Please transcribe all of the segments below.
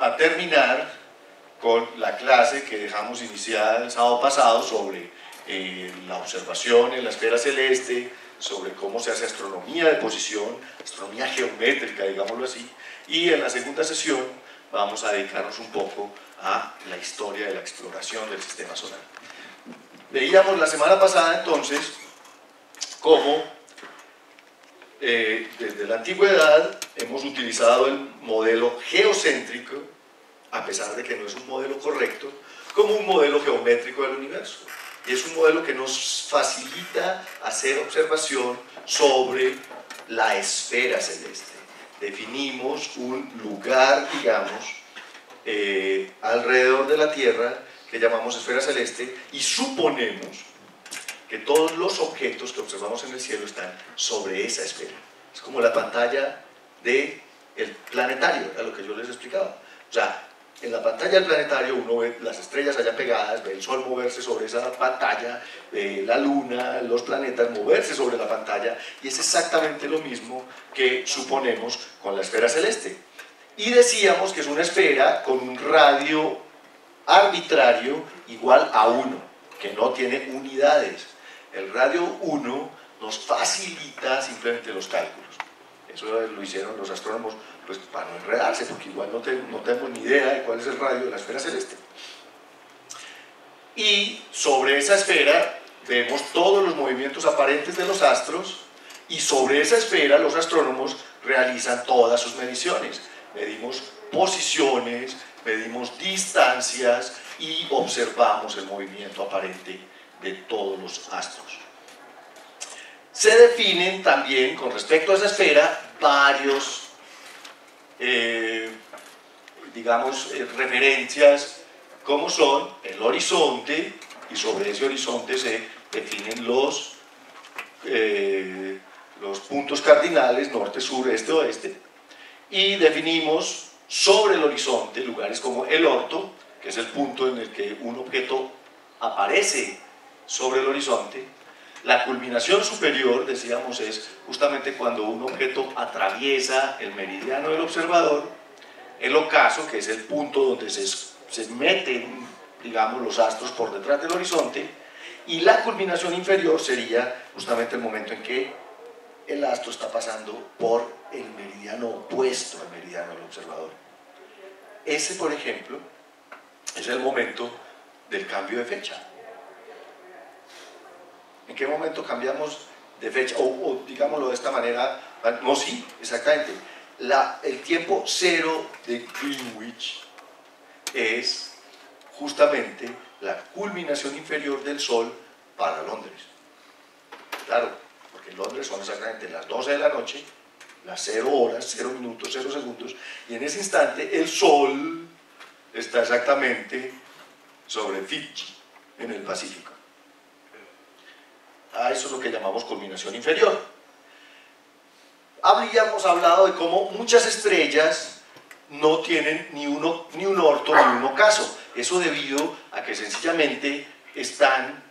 a terminar con la clase que dejamos iniciada el sábado pasado sobre la observación en la esfera celeste, sobre cómo se hace astronomía de posición, astronomía geométrica, digámoslo así, y en la segunda sesión vamos a dedicarnos un poco a la historia de la exploración del sistema solar. Veíamos la semana pasada entonces cómo desde la antigüedad hemos utilizado el modelo geocéntrico, a pesar de que no es un modelo correcto, como un modelo geométrico del universo. Y es un modelo que nos facilita hacer observación sobre la esfera celeste. Definimos un lugar, digamos, alrededor de la Tierra que llamamos esfera celeste y suponemos que todos los objetos que observamos en el cielo están sobre esa esfera. Es como la pantalla del planetario, era lo que yo les explicaba. O sea, en la pantalla del planetario uno ve las estrellas allá pegadas, ve el sol moverse sobre esa pantalla, ve la luna, los planetas moverse sobre la pantalla, y es exactamente lo mismo que suponemos con la esfera celeste. Y decíamos que es una esfera con un radio arbitrario igual a 1, que no tiene unidades. El radio 1 nos facilita simplemente los cálculos. Eso lo hicieron los astrónomos pues, para no enredarse, porque igual no tenemos ni idea de cuál es el radio de la esfera celeste. Y sobre esa esfera vemos todos los movimientos aparentes de los astros, y sobre esa esfera los astrónomos realizan todas sus mediciones. Medimos posiciones, medimos distancias y observamos el movimiento aparente de todos los astros. Se definen también, con respecto a esa esfera, varios, referencias, como son el horizonte, y sobre ese horizonte se definen los puntos cardinales, norte, sur, este, oeste, y definimos sobre el horizonte lugares como el orto, que es el punto en el que un objeto aparece sobre el horizonte. La culminación superior, decíamos, es justamente cuando un objeto atraviesa el meridiano del observador. El ocaso, que es el punto donde se meten, digamos, los astros por detrás del horizonte, y la culminación inferior sería justamente el momento en que el astro está pasando por el meridiano opuesto al meridiano del observador. Ese, por ejemplo, es el momento del cambio de fecha. ¿En qué momento cambiamos de fecha? O digámoslo de esta manera, no, sí, exactamente. El tiempo cero de Greenwich es justamente la culminación inferior del Sol para Londres. Claro, porque en Londres son exactamente las 12 de la noche, las 0 horas, 0 minutos, 0 segundos, y en ese instante el Sol está exactamente sobre Fiji, en el Pacífico. Eso es lo que llamamos culminación inferior. Habíamos hablado de cómo muchas estrellas no tienen ni un orto ni un ocaso. Eso debido a que sencillamente están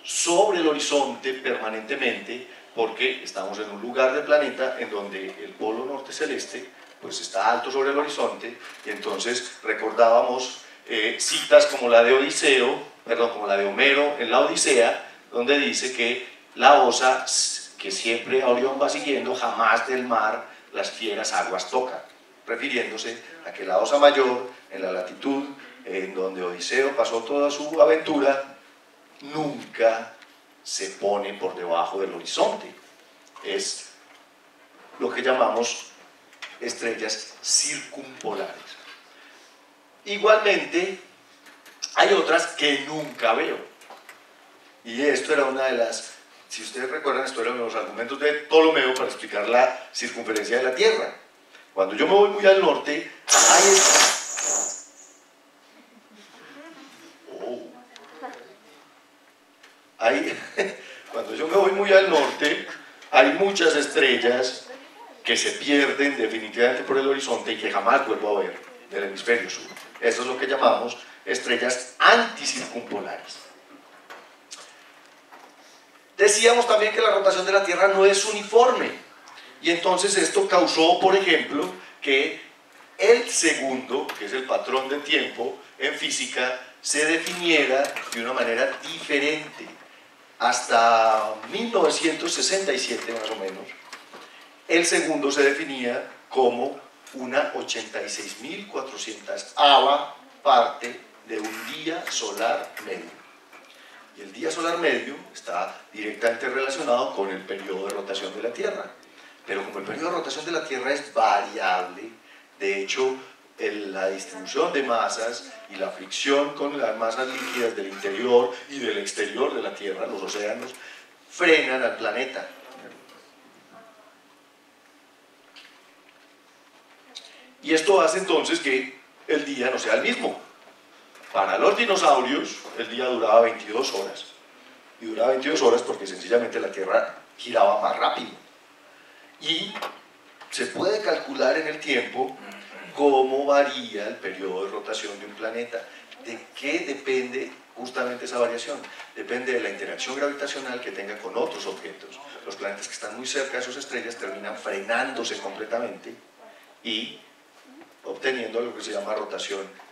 sobre el horizonte permanentemente, porque estamos en un lugar del planeta en donde el polo norte celeste pues está alto sobre el horizonte, y entonces recordábamos citas como la de como la de Homero en la Odisea, donde dice que la osa que siempre a Orión va siguiendo, jamás del mar las fieras aguas tocan, refiriéndose a que la osa mayor, en la latitud en donde Odiseo pasó toda su aventura, nunca se pone por debajo del horizonte. Es lo que llamamos estrellas circumpolares. Igualmente, hay otras que nunca veo. Y esto era una de las, si ustedes recuerdan, esto era uno de los argumentos de Ptolomeo para explicar la circunferencia de la Tierra. Cuando yo me voy muy al norte, cuando yo me voy muy al norte, hay muchas estrellas que se pierden definitivamente por el horizonte y que jamás vuelvo a ver del hemisferio sur. Eso es lo que llamamos estrellas anticircumpolares. Decíamos también que la rotación de la Tierra no es uniforme, y entonces esto causó, por ejemplo, que el segundo, que es el patrón de tiempo en física, se definiera de una manera diferente. Hasta 1967 más o menos, el segundo se definía como una 86.400ava parte de un día solar medio. Y el día solar medio está directamente relacionado con el periodo de rotación de la Tierra. Pero como el periodo de rotación de la Tierra es variable, de hecho, la distribución de masas y la fricción con las masas líquidas del interior y del exterior de la Tierra, los océanos, frenan al planeta. Y esto hace entonces que el día no sea el mismo. Para los dinosaurios, el día duraba 22 horas. Y duraba 22 horas porque sencillamente la Tierra giraba más rápido. Y se puede calcular en el tiempo cómo varía el periodo de rotación de un planeta. ¿De qué depende justamente esa variación? Depende de la interacción gravitacional que tenga con otros objetos. Los planetas que están muy cerca de sus estrellas terminan frenándose completamente y obteniendo lo que se llama rotación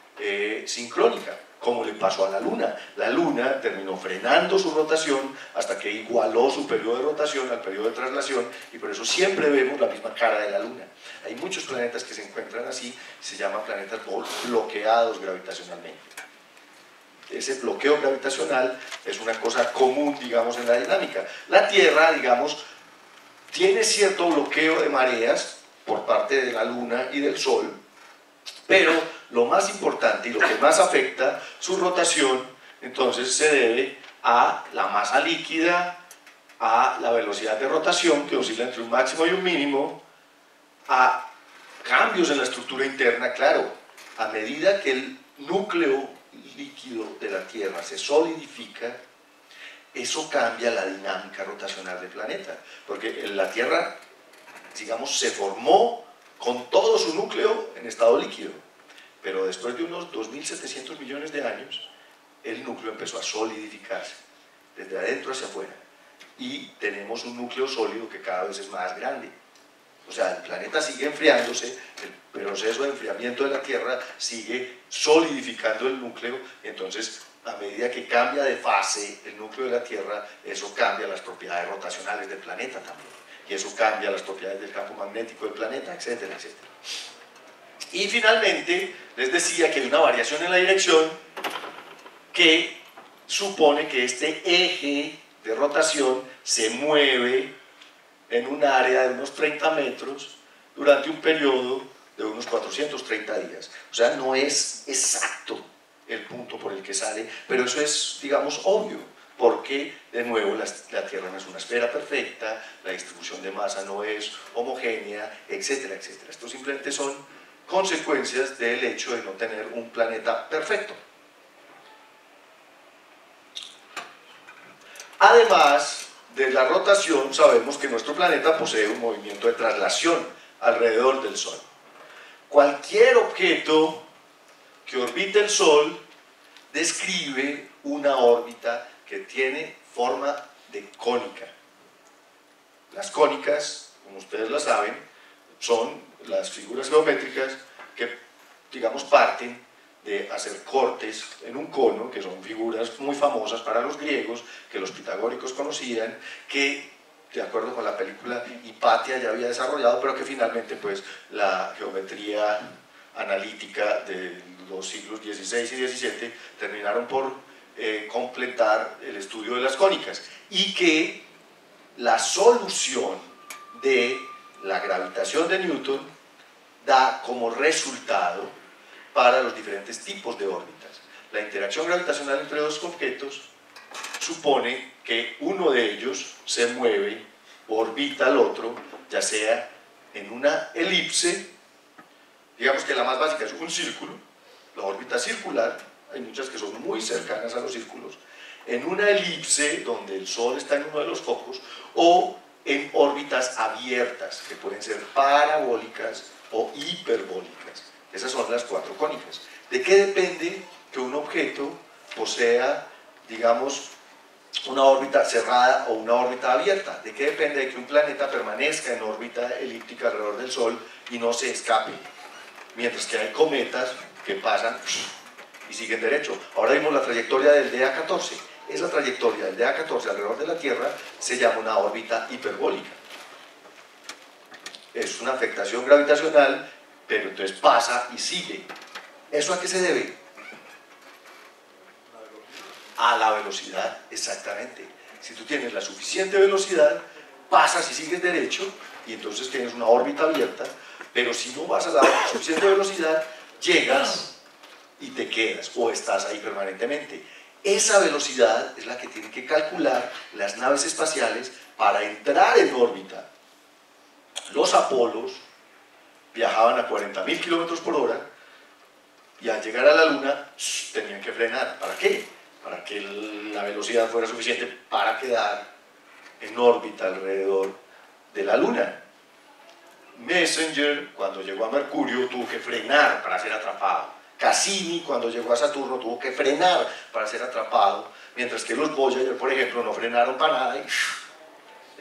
sincrónica, como le pasó a la Luna. La Luna terminó frenando su rotación hasta que igualó su periodo de rotación al periodo de traslación, y por eso siempre vemos la misma cara de la Luna. Hay muchos planetas que se encuentran así, se llaman planetas bloqueados gravitacionalmente. Ese bloqueo gravitacional es una cosa común, digamos, en la dinámica. La Tierra, digamos, tiene cierto bloqueo de mareas por parte de la Luna y del Sol, pero lo más importante y lo que más afecta su rotación, entonces, se debe a la masa líquida, a la velocidad de rotación, que oscila entre un máximo y un mínimo, a cambios en la estructura interna. Claro, a medida que el núcleo líquido de la Tierra se solidifica, eso cambia la dinámica rotacional del planeta, porque la Tierra, digamos, se formó con todo su núcleo en estado líquido, pero después de unos 2.700 millones de años, el núcleo empezó a solidificarse, desde adentro hacia afuera, y tenemos un núcleo sólido que cada vez es más grande. O sea, el planeta sigue enfriándose, el proceso de enfriamiento de la Tierra sigue solidificando el núcleo, y entonces, a medida que cambia de fase el núcleo de la Tierra, eso cambia las propiedades rotacionales del planeta también, y eso cambia las propiedades del campo magnético del planeta, etcétera, etcétera. Y finalmente, les decía que hay una variación en la dirección que supone que este eje de rotación se mueve en un área de unos 30 metros durante un periodo de unos 430 días. O sea, no es exacto el punto por el que sale, pero eso es, digamos, obvio, porque, de nuevo, la Tierra no es una esfera perfecta, la distribución de masa no es homogénea, etcétera, etcétera. Esto simplemente son consecuencias del hecho de no tener un planeta perfecto. Además de la rotación, sabemos que nuestro planeta posee un movimiento de traslación alrededor del Sol. Cualquier objeto que orbite el Sol describe una órbita que tiene forma de cónica. Las cónicas, como ustedes lo saben, son las figuras geométricas que, digamos, parten de hacer cortes en un cono, que son figuras muy famosas para los griegos, que los pitagóricos conocían, que, de acuerdo con la película, Hipatia ya había desarrollado, pero que finalmente, pues, la geometría analítica de los siglos XVI y XVII terminaron por completar el estudio de las cónicas, y que la solución de la gravitación de Newton da como resultado para los diferentes tipos de órbitas. La interacción gravitacional entre dos objetos supone que uno de ellos se mueve, orbita al otro, ya sea en una elipse, digamos que la más básica es un círculo, la órbita circular, hay muchas que son muy cercanas a los círculos, en una elipse donde el Sol está en uno de los focos, o en órbitas abiertas, que pueden ser parabólicas o hiperbólicas. Esas son las cuatro cónicas. ¿De qué depende que un objeto posea, digamos, una órbita cerrada o una órbita abierta? ¿De qué depende de que un planeta permanezca en órbita elíptica alrededor del Sol y no se escape? mientras que hay cometas que pasan y siguen derecho. Ahora vimos la trayectoria del DA14. Esa trayectoria del DA14 alrededor de la Tierra se llama una órbita hiperbólica. Es una afectación gravitacional, pero entonces pasa y sigue. ¿Eso a qué se debe? A la velocidad, exactamente. Si tú tienes la suficiente velocidad, pasas y sigues derecho, y entonces tienes una órbita abierta, pero si no vas a la suficiente velocidad, llegas y te quedas, o estás ahí permanentemente. Esa velocidad es la que tienen que calcular las naves espaciales para entrar en órbita. Los Apolos viajaban a 40.000 kilómetros por hora y al llegar a la Luna tenían que frenar. ¿Para qué? Para que la velocidad fuera suficiente para quedar en órbita alrededor de la Luna. Messenger, cuando llegó a Mercurio, tuvo que frenar para ser atrapado. Cassini, cuando llegó a Saturno, tuvo que frenar para ser atrapado, mientras que los Voyager, por ejemplo, no frenaron para nada y,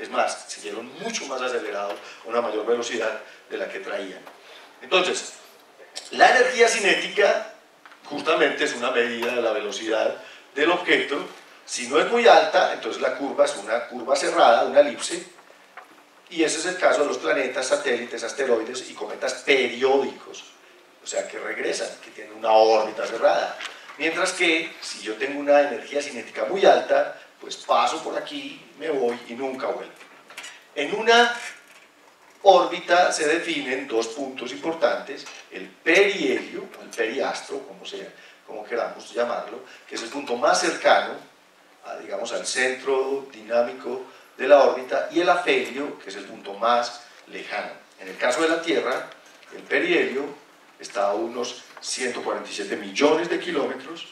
es más, siguieron mucho más acelerados a una mayor velocidad de la que traían. Entonces, la energía cinética justamente es una medida de la velocidad del objeto. Si no es muy alta, entonces la curva es una curva cerrada, una elipse, y ese es el caso de los planetas, satélites, asteroides y cometas periódicos, o sea que regresan, que tienen una órbita cerrada. Mientras que si yo tengo una energía cinética muy alta, pues paso por aquí, me voy y nunca vuelvo. En una órbita se definen dos puntos importantes: el perihelio, o el periastro, como queramos llamarlo, que es el punto más cercano digamos, al centro dinámico de la órbita, y el afelio, que es el punto más lejano. En el caso de la Tierra, el perihelio está a unos 147 millones de kilómetros,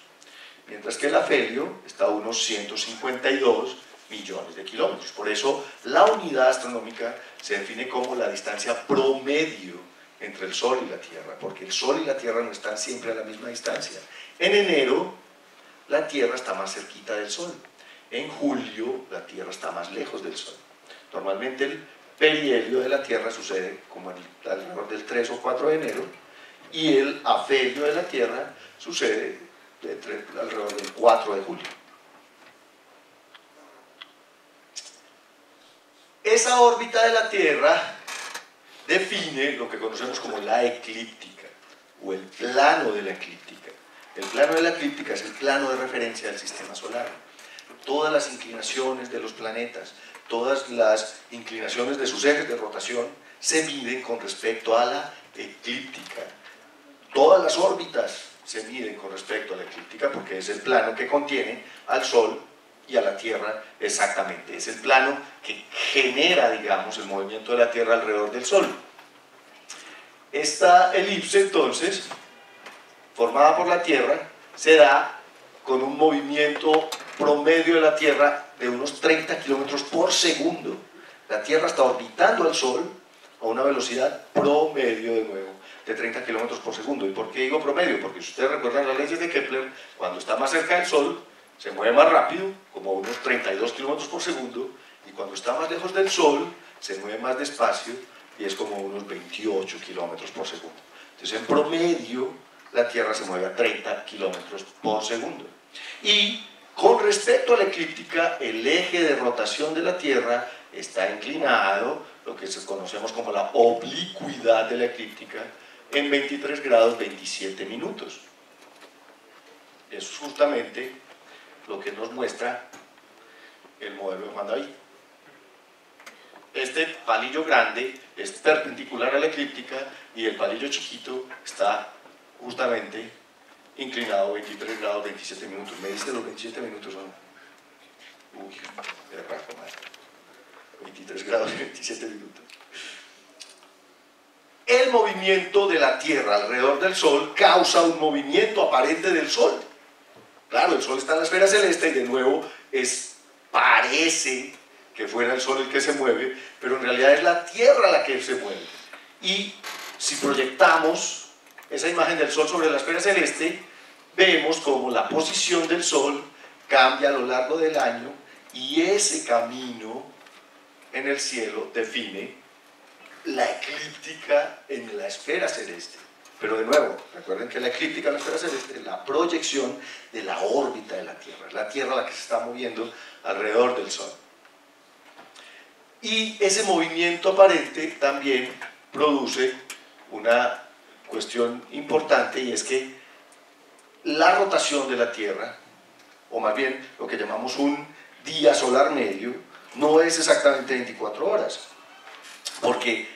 mientras que el afelio está a unos 152 millones de kilómetros. Por eso la unidad astronómica se define como la distancia promedio entre el Sol y la Tierra, porque el Sol y la Tierra no están siempre a la misma distancia. En enero, la Tierra está más cerquita del Sol. En julio, la Tierra está más lejos del Sol. Normalmente el perihelio de la Tierra sucede como alrededor del 3 o 4 de enero, y el afelio de la Tierra sucede alrededor del 4 de julio. Esa órbita de la Tierra define lo que conocemos como la eclíptica, o el plano de la eclíptica. El plano de la eclíptica es el plano de referencia del sistema solar. Todas las inclinaciones de los planetas, todas las inclinaciones de sus ejes de rotación se miden con respecto a la eclíptica. Todas las órbitas se miden con respecto a la eclíptica porque es el plano que contiene al Sol y a la Tierra exactamente. Es el plano que genera, digamos, el movimiento de la Tierra alrededor del Sol. Esta elipse, entonces, formada por la Tierra, se da con un movimiento promedio de la Tierra de unos 30 kilómetros por segundo. La Tierra está orbitando al Sol a una velocidad promedio, de nuevo, de 30 kilómetros por segundo. ¿Y por qué digo promedio? Porque si ustedes recuerdan las leyes de Kepler, cuando está más cerca del Sol, se mueve más rápido, como unos 32 kilómetros por segundo, y cuando está más lejos del Sol, se mueve más despacio, y es como unos 28 kilómetros por segundo. Entonces, en promedio, la Tierra se mueve a 30 kilómetros por segundo. Y con respecto a la eclíptica, el eje de rotación de la Tierra está inclinado, lo que conocemos como la oblicuidad de la eclíptica, en 23 grados 27 minutos. Eso es justamente lo que nos muestra el modelo de Juan David. Este palillo grande es perpendicular a la eclíptica y el palillo chiquito está justamente inclinado 23 grados 27 minutos. ¿Me dice los 27 minutos o no? Uy, de rato, madre. 23 grados 27 minutos. El movimiento de la Tierra alrededor del Sol causa un movimiento aparente del Sol. Claro, el Sol está en la esfera celeste y de nuevo parece que fuera el Sol el que se mueve, pero en realidad es la Tierra la que se mueve. Y si proyectamos esa imagen del Sol sobre la esfera celeste, vemos como la posición del Sol cambia a lo largo del año y ese camino en el cielo define la eclíptica en la esfera celeste. Pero de nuevo, recuerden que la eclíptica en la esfera celeste es la proyección de la órbita de la Tierra. Es la Tierra la que se está moviendo alrededor del Sol. Y ese movimiento aparente también produce una cuestión importante, y es que la rotación de la Tierra, o más bien lo que llamamos un día solar medio, no es exactamente 24 horas. Porque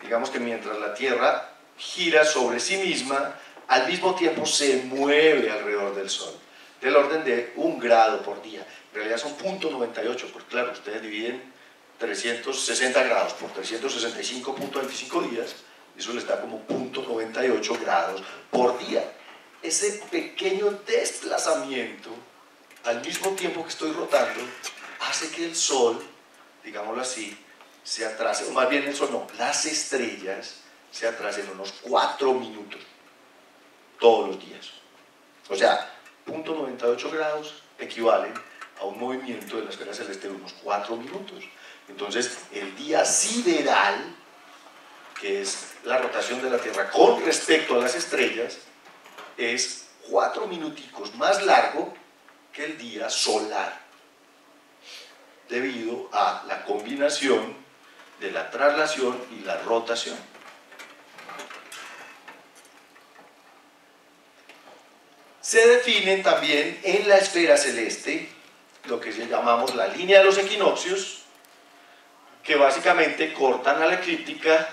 digamos que mientras la Tierra gira sobre sí misma, al mismo tiempo se mueve alrededor del Sol, del orden de 1 grado por día. En realidad son 0.98, porque claro, ustedes dividen 360 grados por 365.25 días, eso les da como 0.98 grados por día. Ese pequeño desplazamiento, al mismo tiempo que estoy rotando, hace que el Sol, digámoslo así, se atrase, o más bien el Sol no, las estrellas se atrasen unos 4 minutos todos los días. O sea, 0.98 grados equivalen a un movimiento de la esfera celeste de unos 4 minutos. Entonces, el día sideral, que es la rotación de la Tierra con respecto a las estrellas, es 4 minuticos más largo que el día solar, debido a la combinación de la traslación y la rotación. Se definen también en la esfera celeste lo que llamamos la línea de los equinoccios, que básicamente cortan a la eclíptica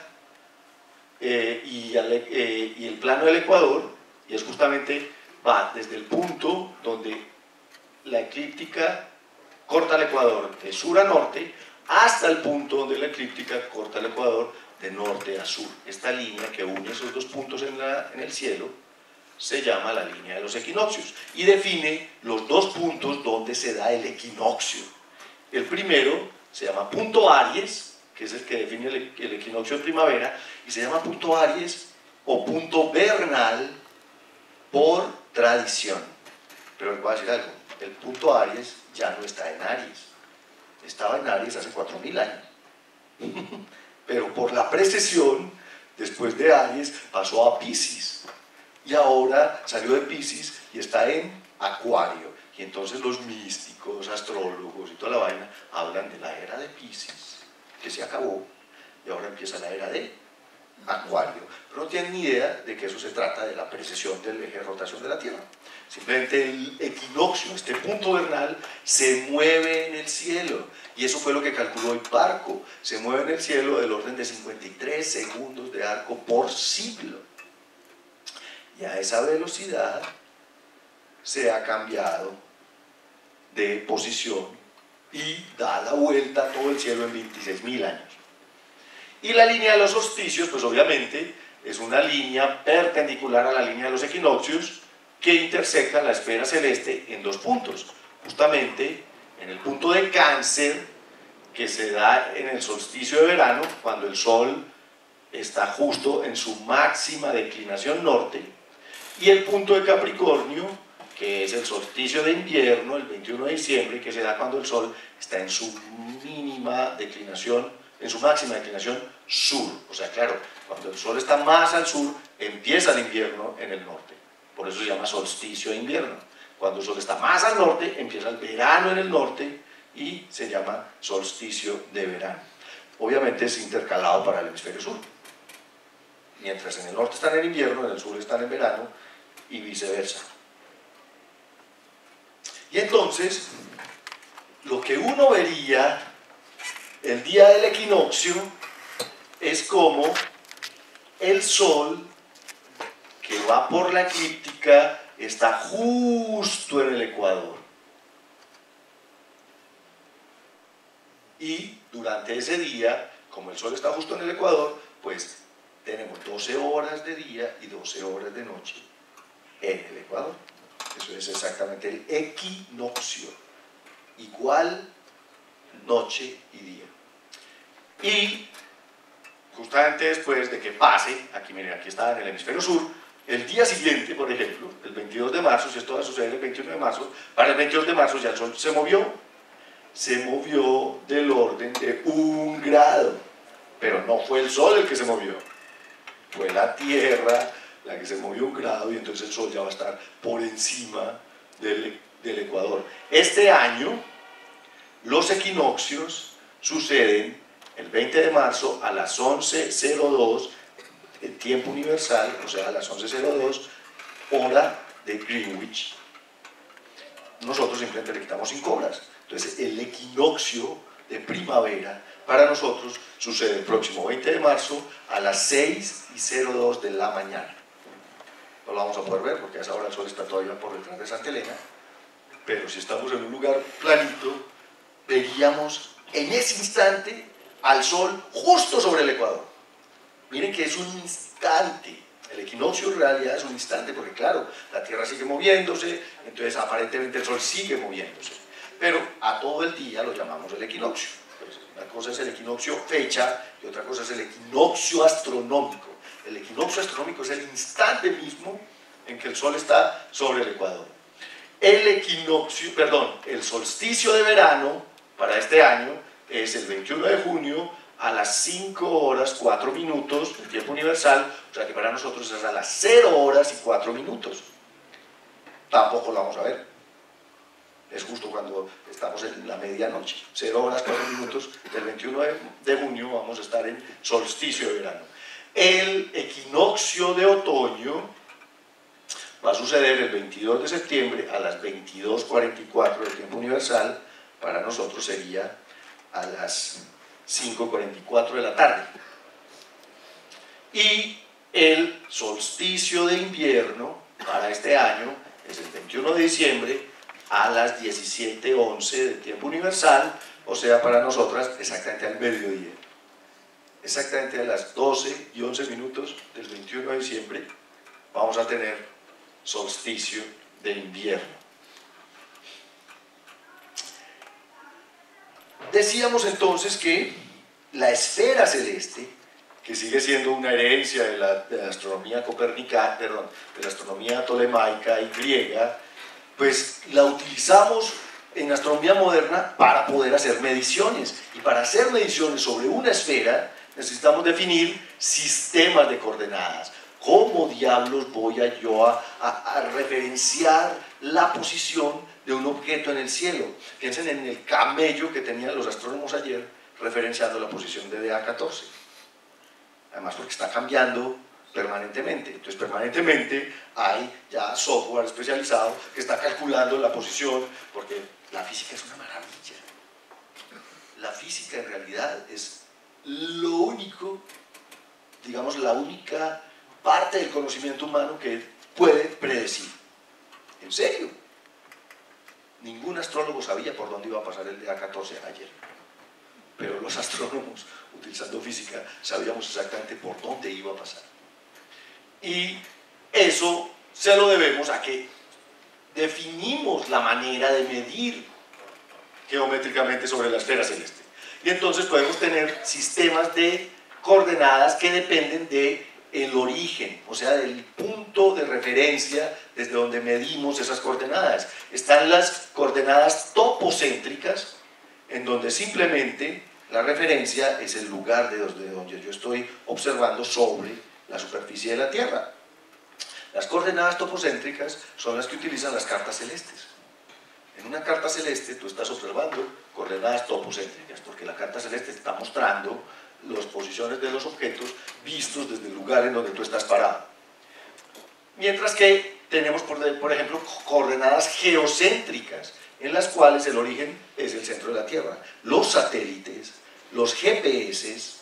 y el plano del ecuador, y es justamente, va desde el punto donde la eclíptica corta el ecuador de sur a norte, hasta el punto donde la eclíptica corta el ecuador de norte a sur. Esta línea que une esos dos puntos en el cielo se llama la línea de los equinoccios y define los dos puntos donde se da el equinoccio. El primero se llama punto Aries, que es el que define el equinoccio de primavera, y se llama punto Aries o punto vernal por tradición. Pero les voy a decir algo, el punto Aries ya no está en Aries, estaba en Aries hace 4000 años, pero por la precesión, después de Aries pasó a Piscis, y ahora salió de Piscis y está en Acuario. Y entonces los místicos, astrólogos y toda la vaina hablan de la era de Piscis, que se acabó, y ahora empieza la era de Acuario. Pero no tienen ni idea de que eso se trata de la precesión del eje de rotación de la Tierra. Simplemente el equinoccio, este punto vernal, se mueve en el cielo. Y eso fue lo que calculó Hipparco. Se mueve en el cielo del orden de 53 segundos de arco por siglo. Y a esa velocidad se ha cambiado de posición y da la vuelta a todo el cielo en 26.000 años. Y la línea de los solsticios, pues obviamente, es una línea perpendicular a la línea de los equinoccios que intersecta la esfera celeste en dos puntos. Justamente en el punto de Cáncer, que se da en el solsticio de verano, cuando el Sol está justo en su máxima declinación norte, y el punto de Capricornio, que es el solsticio de invierno, el 21 de diciembre, que se da cuando el Sol está en su mínima declinación, en su máxima declinación sur. O sea, claro, cuando el Sol está más al sur, empieza el invierno en el norte. Por eso se llama solsticio de invierno. Cuando el Sol está más al norte, empieza el verano en el norte y se llama solsticio de verano. Obviamente es intercalado para el hemisferio sur. Mientras en el norte están en invierno, en el sur están en verano y viceversa. Y entonces, lo que uno vería el día del equinoccio es como el Sol, que va por la eclíptica, está justo en el ecuador. Y durante ese día, como el Sol está justo en el ecuador, pues tenemos 12 horas de día y 12 horas de noche en el ecuador. Eso es exactamente el equinoccio. Igual noche y día. Y justamente después de que pase, aquí miren, aquí está en el hemisferio sur, el día siguiente, por ejemplo, el 22 de marzo, si esto va a suceder el 21 de marzo, para el 22 de marzo ya el Sol se movió del orden de 1 grado, pero no fue el Sol el que se movió, fue la Tierra la que se movió 1 grado y entonces el Sol ya va a estar por encima del ecuador. Este año los equinoccios suceden el 20 de marzo a las 11:02 en tiempo universal, o sea a las 11:02 hora de Greenwich. Nosotros simplemente le quitamos 5 horas. Entonces el equinoccio de primavera para nosotros sucede el próximo 20 de marzo a las 6:02 de la mañana. No lo vamos a poder ver porque a esa hora el sol está todavía por detrás de Santa Elena, pero si estamos en un lugar planito, veríamos en ese instante al sol justo sobre el ecuador. Miren que es un instante. El equinoccio en realidad es un instante, porque claro, la Tierra sigue moviéndose, entonces aparentemente el Sol sigue moviéndose. Pero a todo el día lo llamamos el equinoccio. Pues, una cosa es el equinoccio fecha y otra cosa es el equinoccio astronómico. El equinoccio astronómico es el instante mismo en que el Sol está sobre el ecuador. El solsticio de verano para este año es el 21 de junio a las 5:04 en tiempo universal, o sea que para nosotros es a las 0:04. Tampoco lo vamos a ver. Es justo cuando estamos en la medianoche. 0:04 del 21 de junio vamos a estar en solsticio de verano. El equinoccio de otoño va a suceder el 22 de septiembre a las 22:44 del tiempo universal. Para nosotros sería a las 5:44 de la tarde. Y el solsticio de invierno para este año es el 21 de diciembre a las 17:11 del tiempo universal, o sea para nosotras exactamente al mediodía. Exactamente a las 12:11 del 21 de diciembre vamos a tener solsticio de invierno. Decíamos entonces que la esfera celeste, que sigue siendo una herencia de la astronomía copernicana, de la astronomía tolemaica y griega, pues la utilizamos en astronomía moderna para poder hacer mediciones. Y para hacer mediciones sobre una esfera necesitamos definir sistemas de coordenadas. ¿Cómo diablos voy yo a referenciar la posición de un objeto en el cielo? Piensen en el camello que tenían los astrónomos ayer referenciando la posición de DA14. Además porque está cambiando permanentemente. Entonces permanentemente hay ya software especializado que está calculando la posición, porque la física es una maravilla. La física en realidad es lo único, digamos, la única parte del conocimiento humano que puede predecir. ¿En serio? Ningún astrólogo sabía por dónde iba a pasar el DA14 ayer. Pero los astrónomos, utilizando física, sabíamos exactamente por dónde iba a pasar. Y eso se lo debemos a que definimos la manera de medir geométricamente sobre la esfera celeste. Y entonces podemos tener sistemas de coordenadas que dependen del origen, o sea, del punto de referencia desde donde medimos esas coordenadas. Están las coordenadas topocéntricas, en donde simplemente la referencia es el lugar de donde yo estoy observando sobre la superficie de la Tierra. Las coordenadas topocéntricas son las que utilizan las cartas celestes. En una carta celeste tú estás observando coordenadas topocéntricas, porque la carta celeste está mostrando las posiciones de los objetos vistos desde el lugar en donde tú estás parado. Mientras que tenemos, por ejemplo, coordenadas geocéntricas, en las cuales el origen es el centro de la Tierra. Los satélites, los GPS,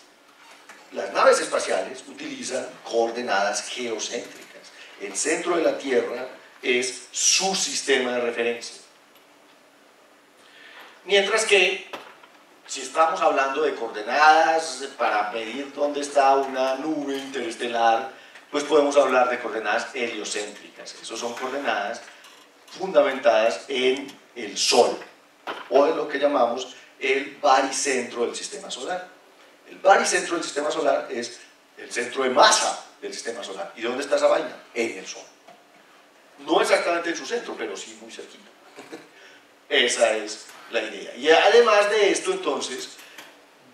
las naves espaciales utilizan coordenadas geocéntricas. El centro de la Tierra es su sistema de referencia. Mientras que, si estamos hablando de coordenadas para medir dónde está una nube interestelar, pues podemos hablar de coordenadas heliocéntricas. Esas son coordenadas fundamentadas en el Sol, o en lo que llamamos el baricentro del sistema solar. El baricentro del sistema solar es el centro de masa del sistema solar. ¿Y dónde está esa vaina? En el Sol. No exactamente en su centro, pero sí muy cerquita. Esa es la idea. Y además de esto, entonces,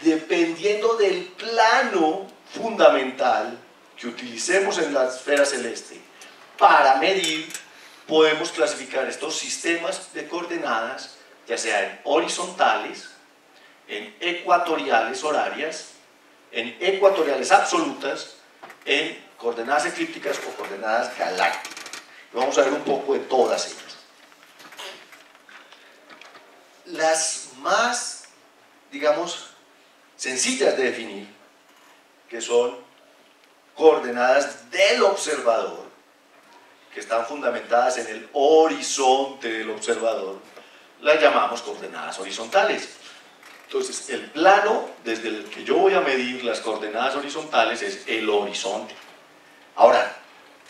dependiendo del plano fundamental que utilicemos en la esfera celeste para medir, podemos clasificar estos sistemas de coordenadas, ya sea en horizontales, en ecuatoriales horarias, en ecuatoriales absolutas, en coordenadas eclípticas o coordenadas galácticas. Y vamos a ver un poco de todas ellas. Las más, digamos, sencillas de definir, que son coordenadas del observador, que están fundamentadas en el horizonte del observador, las llamamos coordenadas horizontales. Entonces, el plano desde el que yo voy a medir las coordenadas horizontales es el horizonte. Ahora,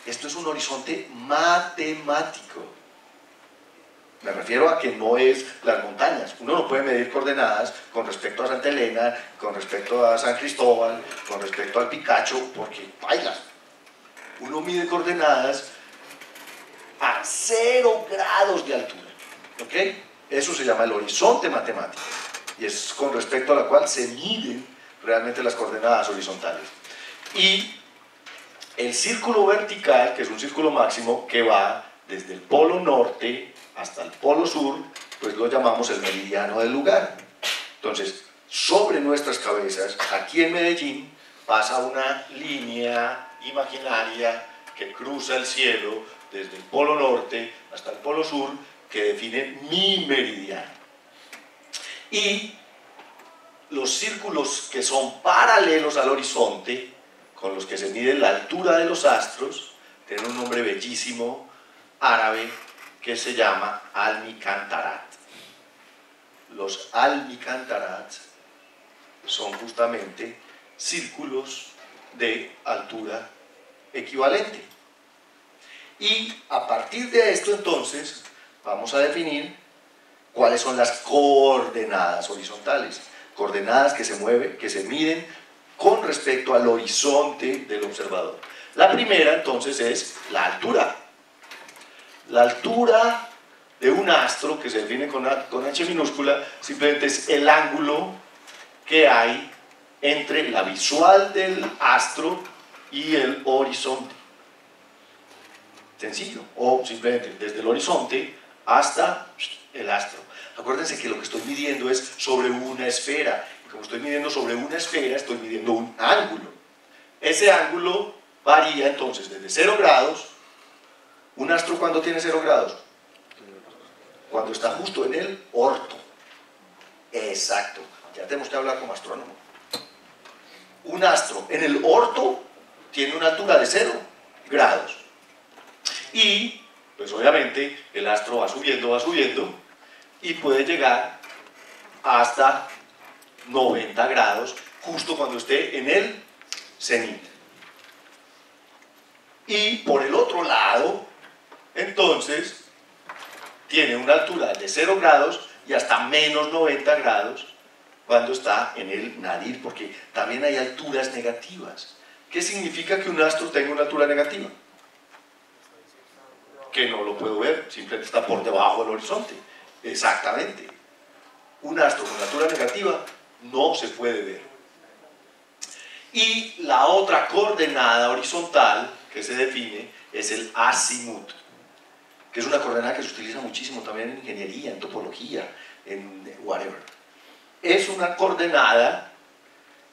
esto es un horizonte matemático. Me refiero a que no es las montañas. Uno no puede medir coordenadas con respecto a Santa Elena, con respecto a San Cristóbal, con respecto al Picacho, porque bailas. Uno mide coordenadas a 0 grados de altura. ¿Ok? Eso se llama el horizonte matemático. Y es con respecto a la cual se miden realmente las coordenadas horizontales. Y el círculo vertical, que es un círculo máximo que va desde el polo norte hasta el polo sur, pues lo llamamos el meridiano del lugar. Entonces, sobre nuestras cabezas, aquí en Medellín, pasa una línea imaginaria que cruza el cielo desde el polo norte hasta el polo sur, que define mi meridiano. Y los círculos que son paralelos al horizonte, con los que se mide la altura de los astros, tienen un nombre bellísimo árabe que se llama Almicantarat. Los Almicantarat son justamente círculos de altura equivalente. Y a partir de esto entonces vamos a definir cuáles son las coordenadas horizontales, coordenadas que se mueven, que se miden con respecto al horizonte del observador. La primera entonces es la altura. La altura de un astro, que se define con H minúscula, simplemente es el ángulo que hay entre la visual del astro y el horizonte. Sencillo. O simplemente desde el horizonte hasta el astro. Acuérdense que lo que estoy midiendo es sobre una esfera. Y como estoy midiendo sobre una esfera, estoy midiendo un ángulo. Ese ángulo varía entonces desde 0 grados. ¿Un astro cuándo tiene 0 grados? Cuando está justo en el orto. Exacto. Ya tenemos que hablar como astrónomo. Un astro en el orto tiene una altura de 0 grados. Y, pues obviamente, el astro va subiendo, y puede llegar hasta 90 grados, justo cuando esté en el cenit. Y por el otro lado, entonces, tiene una altura de 0 grados y hasta menos 90 grados cuando está en el nadir, porque también hay alturas negativas. ¿Qué significa que un astro tenga una altura negativa? Que no lo puedo ver, simplemente está por debajo del horizonte. Exactamente. Un astro con altura negativa no se puede ver. Y la otra coordenada horizontal que se define es el azimut, que es una coordenada que se utiliza muchísimo también en ingeniería, en topología, en whatever. Es una coordenada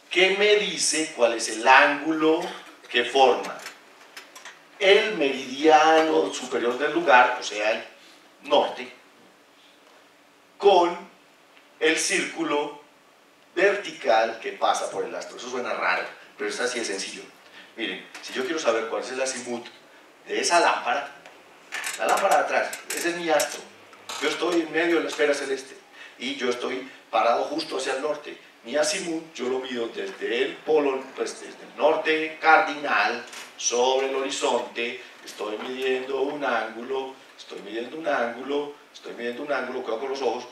que me dice cuál es el ángulo que forma el meridiano superior del lugar, o sea, el norte, con el círculo vertical que pasa por el astro. Eso suena raro, pero es así de sencillo. Miren, si yo quiero saber cuál es el azimut de esa lámpara, la lámpara de atrás, ese es mi astro. Yo estoy en medio de la esfera celeste y yo estoy parado justo hacia el norte. Mi azimut yo lo mido desde el polo, pues desde el norte cardinal sobre el horizonte. Estoy midiendo un ángulo, quedo con los ojos,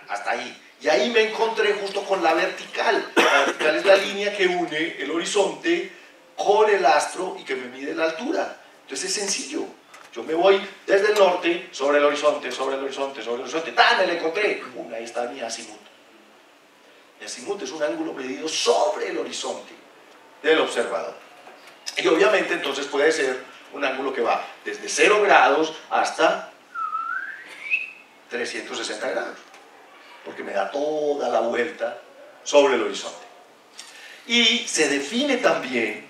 hasta ahí. Y ahí me encontré justo con la vertical. La vertical es la línea que une el horizonte con el astro y que me mide la altura. Entonces es sencillo. Yo me voy desde el norte, sobre el horizonte, ¡tan! Me la encontré. Ahí está mi azimut. Mi azimut es un ángulo medido sobre el horizonte del observador. Y obviamente entonces puede ser un ángulo que va desde 0 grados hasta 360 grados, porque me da toda la vuelta sobre el horizonte. Y se define también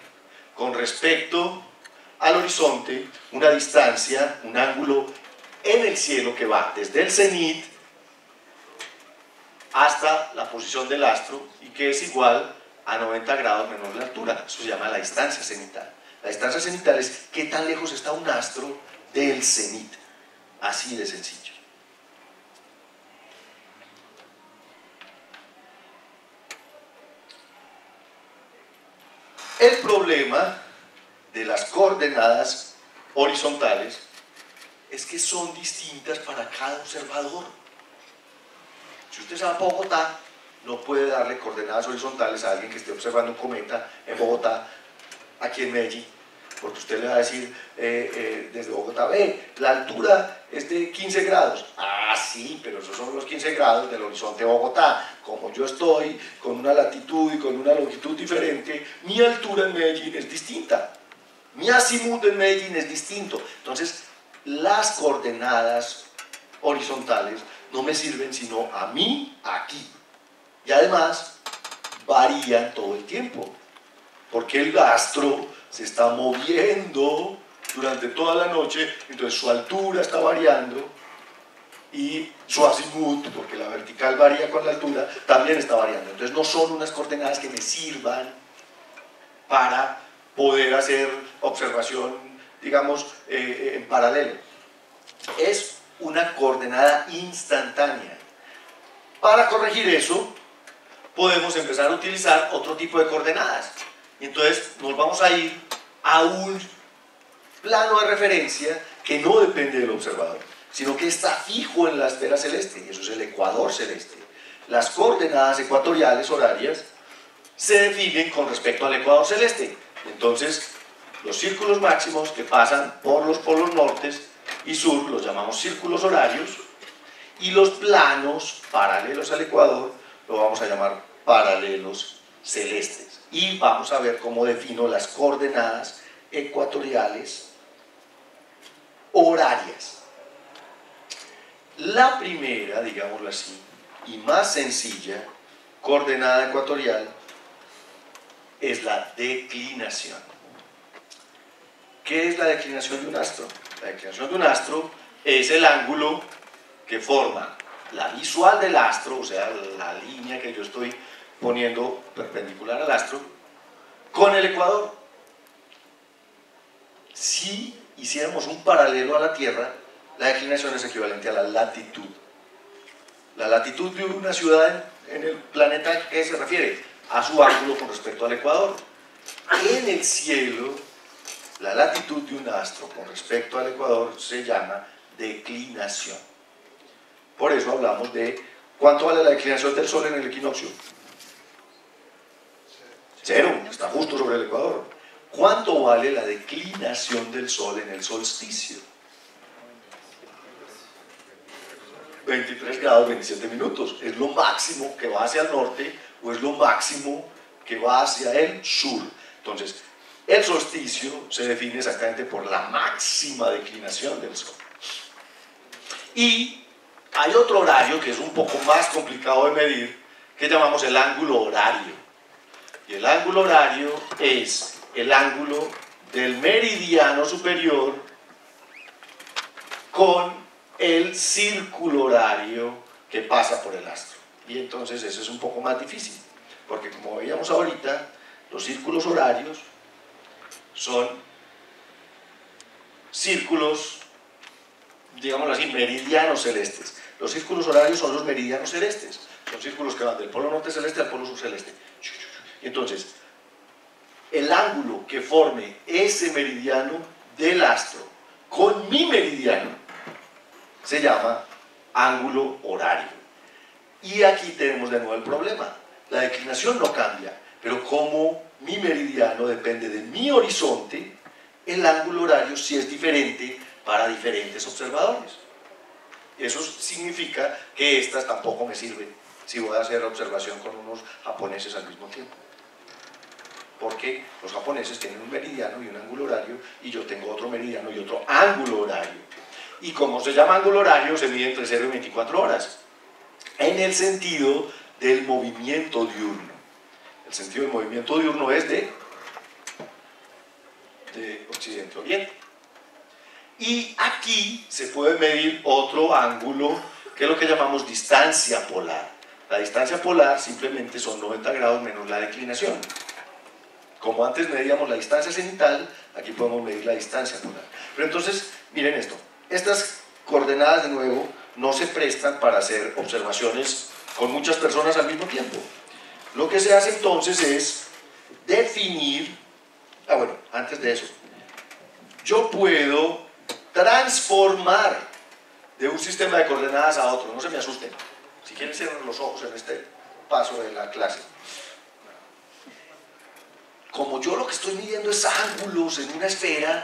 con respecto al horizonte una distancia, un ángulo en el cielo que va desde el cenit hasta la posición del astro y que es igual a 90 grados menos la altura. Eso se llama la distancia cenital. La distancia cenital es qué tan lejos está un astro del cenit. Así de sencillo. El problema de las coordenadas horizontales es que son distintas para cada observador. Si usted se va a Bogotá, no puede darle coordenadas horizontales a alguien que esté observando un cometa en Bogotá, aquí en Medellín, porque usted le va a decir desde Bogotá, la altura es de 15 grados. Ah, sí, pero esos son los 15 grados del horizonte de Bogotá. Como yo estoy con una latitud y con una longitud diferente, mi altura en Medellín es distinta. Mi azimut en Medellín es distinto. Entonces, las coordenadas horizontales no me sirven sino a mí aquí. Y además, varían todo el tiempo. Porque el astro se está moviendo durante toda la noche, entonces su altura está variando y su azimut, porque la vertical varía con la altura, también está variando. Entonces no son unas coordenadas que me sirvan para poder hacer observación, digamos, en paralelo. Es una coordenada instantánea. Para corregir eso, podemos empezar a utilizar otro tipo de coordenadas. Y entonces nos vamos a ir a un plano de referencia que no depende del observador, sino que está fijo en la esfera celeste, y eso es el ecuador celeste. Las coordenadas ecuatoriales horarias se definen con respecto al ecuador celeste. Entonces, los círculos máximos que pasan por los polos nortes y sur los llamamos círculos horarios, y los planos paralelos al ecuador lo vamos a llamar paralelos celestes. Y vamos a ver cómo defino las coordenadas ecuatoriales horarias. La primera, digámoslo así, y más sencilla coordenada ecuatorial es la declinación. ¿Qué es la declinación de un astro? La declinación de un astro es el ángulo que forma la visual del astro, o sea, la línea que yo estoy poniendo perpendicular al astro, con el ecuador. Si hiciéramos un paralelo a la Tierra, la declinación es equivalente a la latitud. La latitud de una ciudad en el planeta, ¿qué se refiere? A su ángulo con respecto al ecuador. En el cielo, la latitud de un astro con respecto al ecuador se llama declinación. Por eso hablamos de ¿cuánto vale la declinación del Sol en el equinoccio? 0, está justo sobre el ecuador. ¿Cuánto vale la declinación del Sol en el solsticio? 23 grados 27 minutos. ¿Es lo máximo que va hacia el norte o es lo máximo que va hacia el sur? Entonces, el solsticio se define exactamente por la máxima declinación del Sol. Y hay otro horario que es un poco más complicado de medir, que llamamos el ángulo horario. Y el ángulo horario es el ángulo del meridiano superior con el círculo horario que pasa por el astro. Y entonces eso es un poco más difícil, porque como veíamos ahorita, los círculos horarios son círculos, digámoslo así, meridianos celestes. Los círculos horarios son los meridianos celestes, son círculos que van del polo norte celeste al polo sur celeste. Y entonces, el ángulo que forme ese meridiano del astro con mi meridiano se llama ángulo horario. Y aquí tenemos de nuevo el problema. La declinación no cambia, pero como mi meridiano depende de mi horizonte, el ángulo horario sí es diferente para diferentes observadores. Eso significa que estas tampoco me sirven si voy a hacer observación con unos japoneses al mismo tiempo. porque los japoneses tienen un meridiano y un ángulo horario, y yo tengo otro meridiano y otro ángulo horario. Y como se llama ángulo horario, se mide entre 0 y 24 horas, en el sentido del movimiento diurno. El sentido del movimiento diurno es de occidente a oriente. Y aquí se puede medir otro ángulo, que es lo que llamamos distancia polar. La distancia polar simplemente son 90 grados menos la declinación. Como antes medíamos la distancia cenital, aquí podemos medir la distancia polar. Pero entonces, miren esto. Estas coordenadas, de nuevo, no se prestan para hacer observaciones con muchas personas al mismo tiempo. Lo que se hace entonces es definir... bueno, antes de eso, yo puedo transformar de un sistema de coordenadas a otro. No se me asusten. Si quieren cerrar los ojos en este paso de la clase. Como yo lo que estoy midiendo es ángulos en una esfera,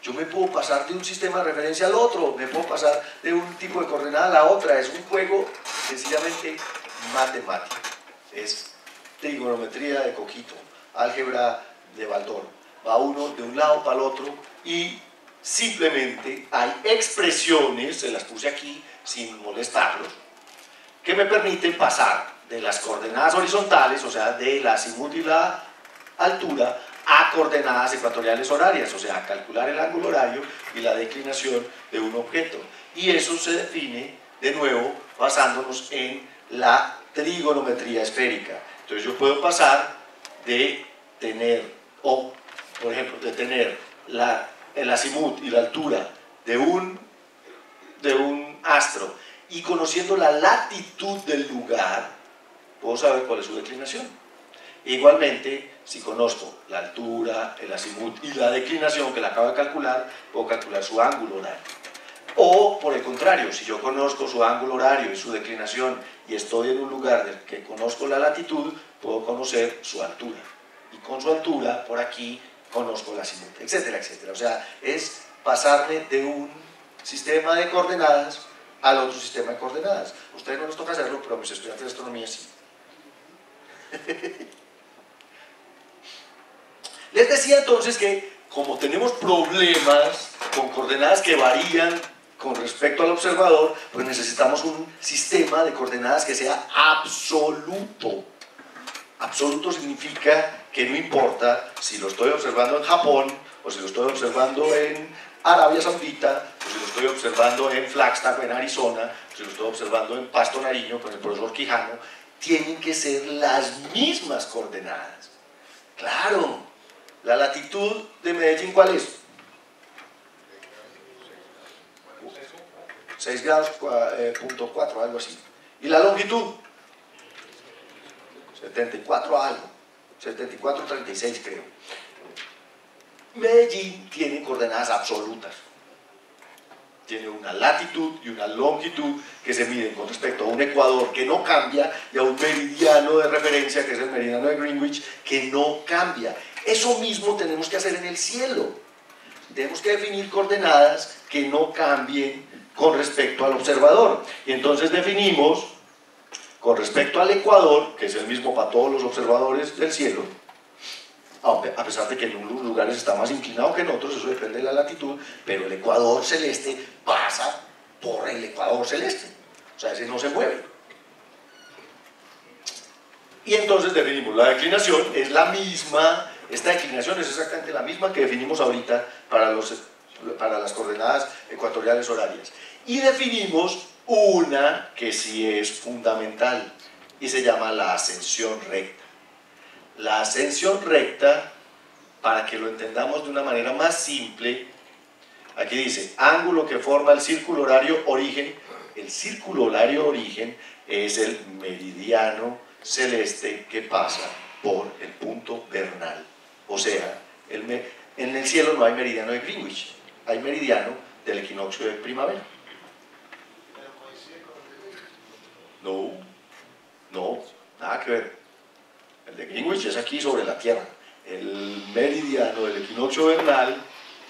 yo me puedo pasar de un sistema de referencia al otro, me puedo pasar de un tipo de coordenada a la otra. Es un juego sencillamente matemático. Es trigonometría de Coquito, álgebra de Baldor. Va uno de un lado para el otro y simplemente hay expresiones, se las puse aquí sin molestarlos, que me permiten pasar de las coordenadas horizontales, o sea, de la azimut y la altura, a coordenadas ecuatoriales horarias, o sea, a calcular el ángulo horario y la declinación de un objeto. Y eso se define, de nuevo, basándonos en la trigonometría esférica. Entonces yo puedo pasar de tener, por ejemplo, de tener el azimut y la altura de un astro, y conociendo la latitud del lugar, puedo saber cuál es su declinación. Igualmente, si conozco la altura, el azimut y la declinación que la acabo de calcular, puedo calcular su ángulo horario. O, por el contrario, si yo conozco su ángulo horario y su declinación y estoy en un lugar del que conozco la latitud, puedo conocer su altura. Y con su altura, por aquí, conozco el azimut, etcétera, etcétera. O sea, es pasarme de un sistema de coordenadas al otro sistema de coordenadas. A ustedes no les toca hacerlo, pero a mis estudiantes de astronomía sí. Les decía entonces que, como tenemos problemas con coordenadas que varían con respecto al observador, pues necesitamos un sistema de coordenadas que sea absoluto. Absoluto significa que no importa si lo estoy observando en Japón, o si lo estoy observando en Arabia Saudita, o si lo estoy observando en Flagstaff, en Arizona, o si lo estoy observando en Pasto Nariño con el profesor Quijano, tienen que ser las mismas coordenadas. Claro, la latitud de Medellín, ¿cuál es? 6 grados, punto 4, algo así. ¿Y la longitud? 74 algo, 74,36 creo. Medellín tiene coordenadas absolutas. Tiene una latitud y una longitud que se miden con respecto a un ecuador que no cambia y a un meridiano de referencia, que es el meridiano de Greenwich, que no cambia. Eso mismo tenemos que hacer en el cielo. Tenemos que definir coordenadas que no cambien con respecto al observador. Y entonces definimos, con respecto al ecuador, que es el mismo para todos los observadores del cielo, a pesar de que en unos lugares está más inclinado que en otros, eso depende de la latitud, pero el ecuador celeste pasa por el ecuador celeste, o sea, ese no se mueve. Y entonces definimos, la declinación es la misma, esta declinación es exactamente la misma que definimos ahorita para las coordenadas ecuatoriales horarias. Y definimos una que sí es fundamental, y se llama la ascensión recta. La ascensión recta, para que lo entendamos de una manera más simple, aquí dice, ángulo que forma el círculo horario origen. El círculo horario origen es el meridiano celeste que pasa por el punto vernal. O sea, en el cielo no hay meridiano de Greenwich, hay meridiano del equinoccio de primavera. No, nada que ver. El de Greenwich es aquí sobre la Tierra. El meridiano del equinoccio vernal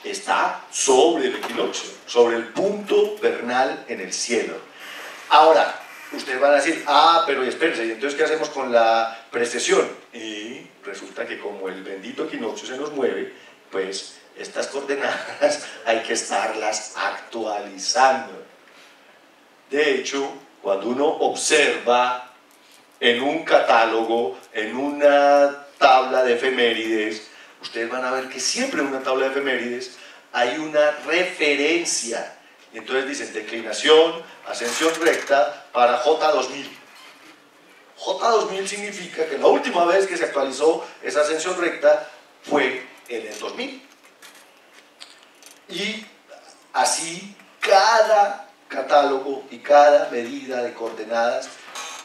está sobre el equinoccio, sobre el punto vernal en el cielo. Ahora, ustedes van a decir, pero espérense, ¿y entonces qué hacemos con la precesión? Y resulta que como el bendito equinoccio se nos mueve, pues estas coordenadas hay que estarlas actualizando. De hecho, cuando uno observa en un catálogo, en una tabla de efemérides, ustedes van a ver que siempre en una tabla de efemérides hay una referencia. Y entonces dicen declinación, ascensión recta para J2000. J2000 significa que la última vez que se actualizó esa ascensión recta fue en el 2000. Y así cada catálogo y cada medida de coordenadas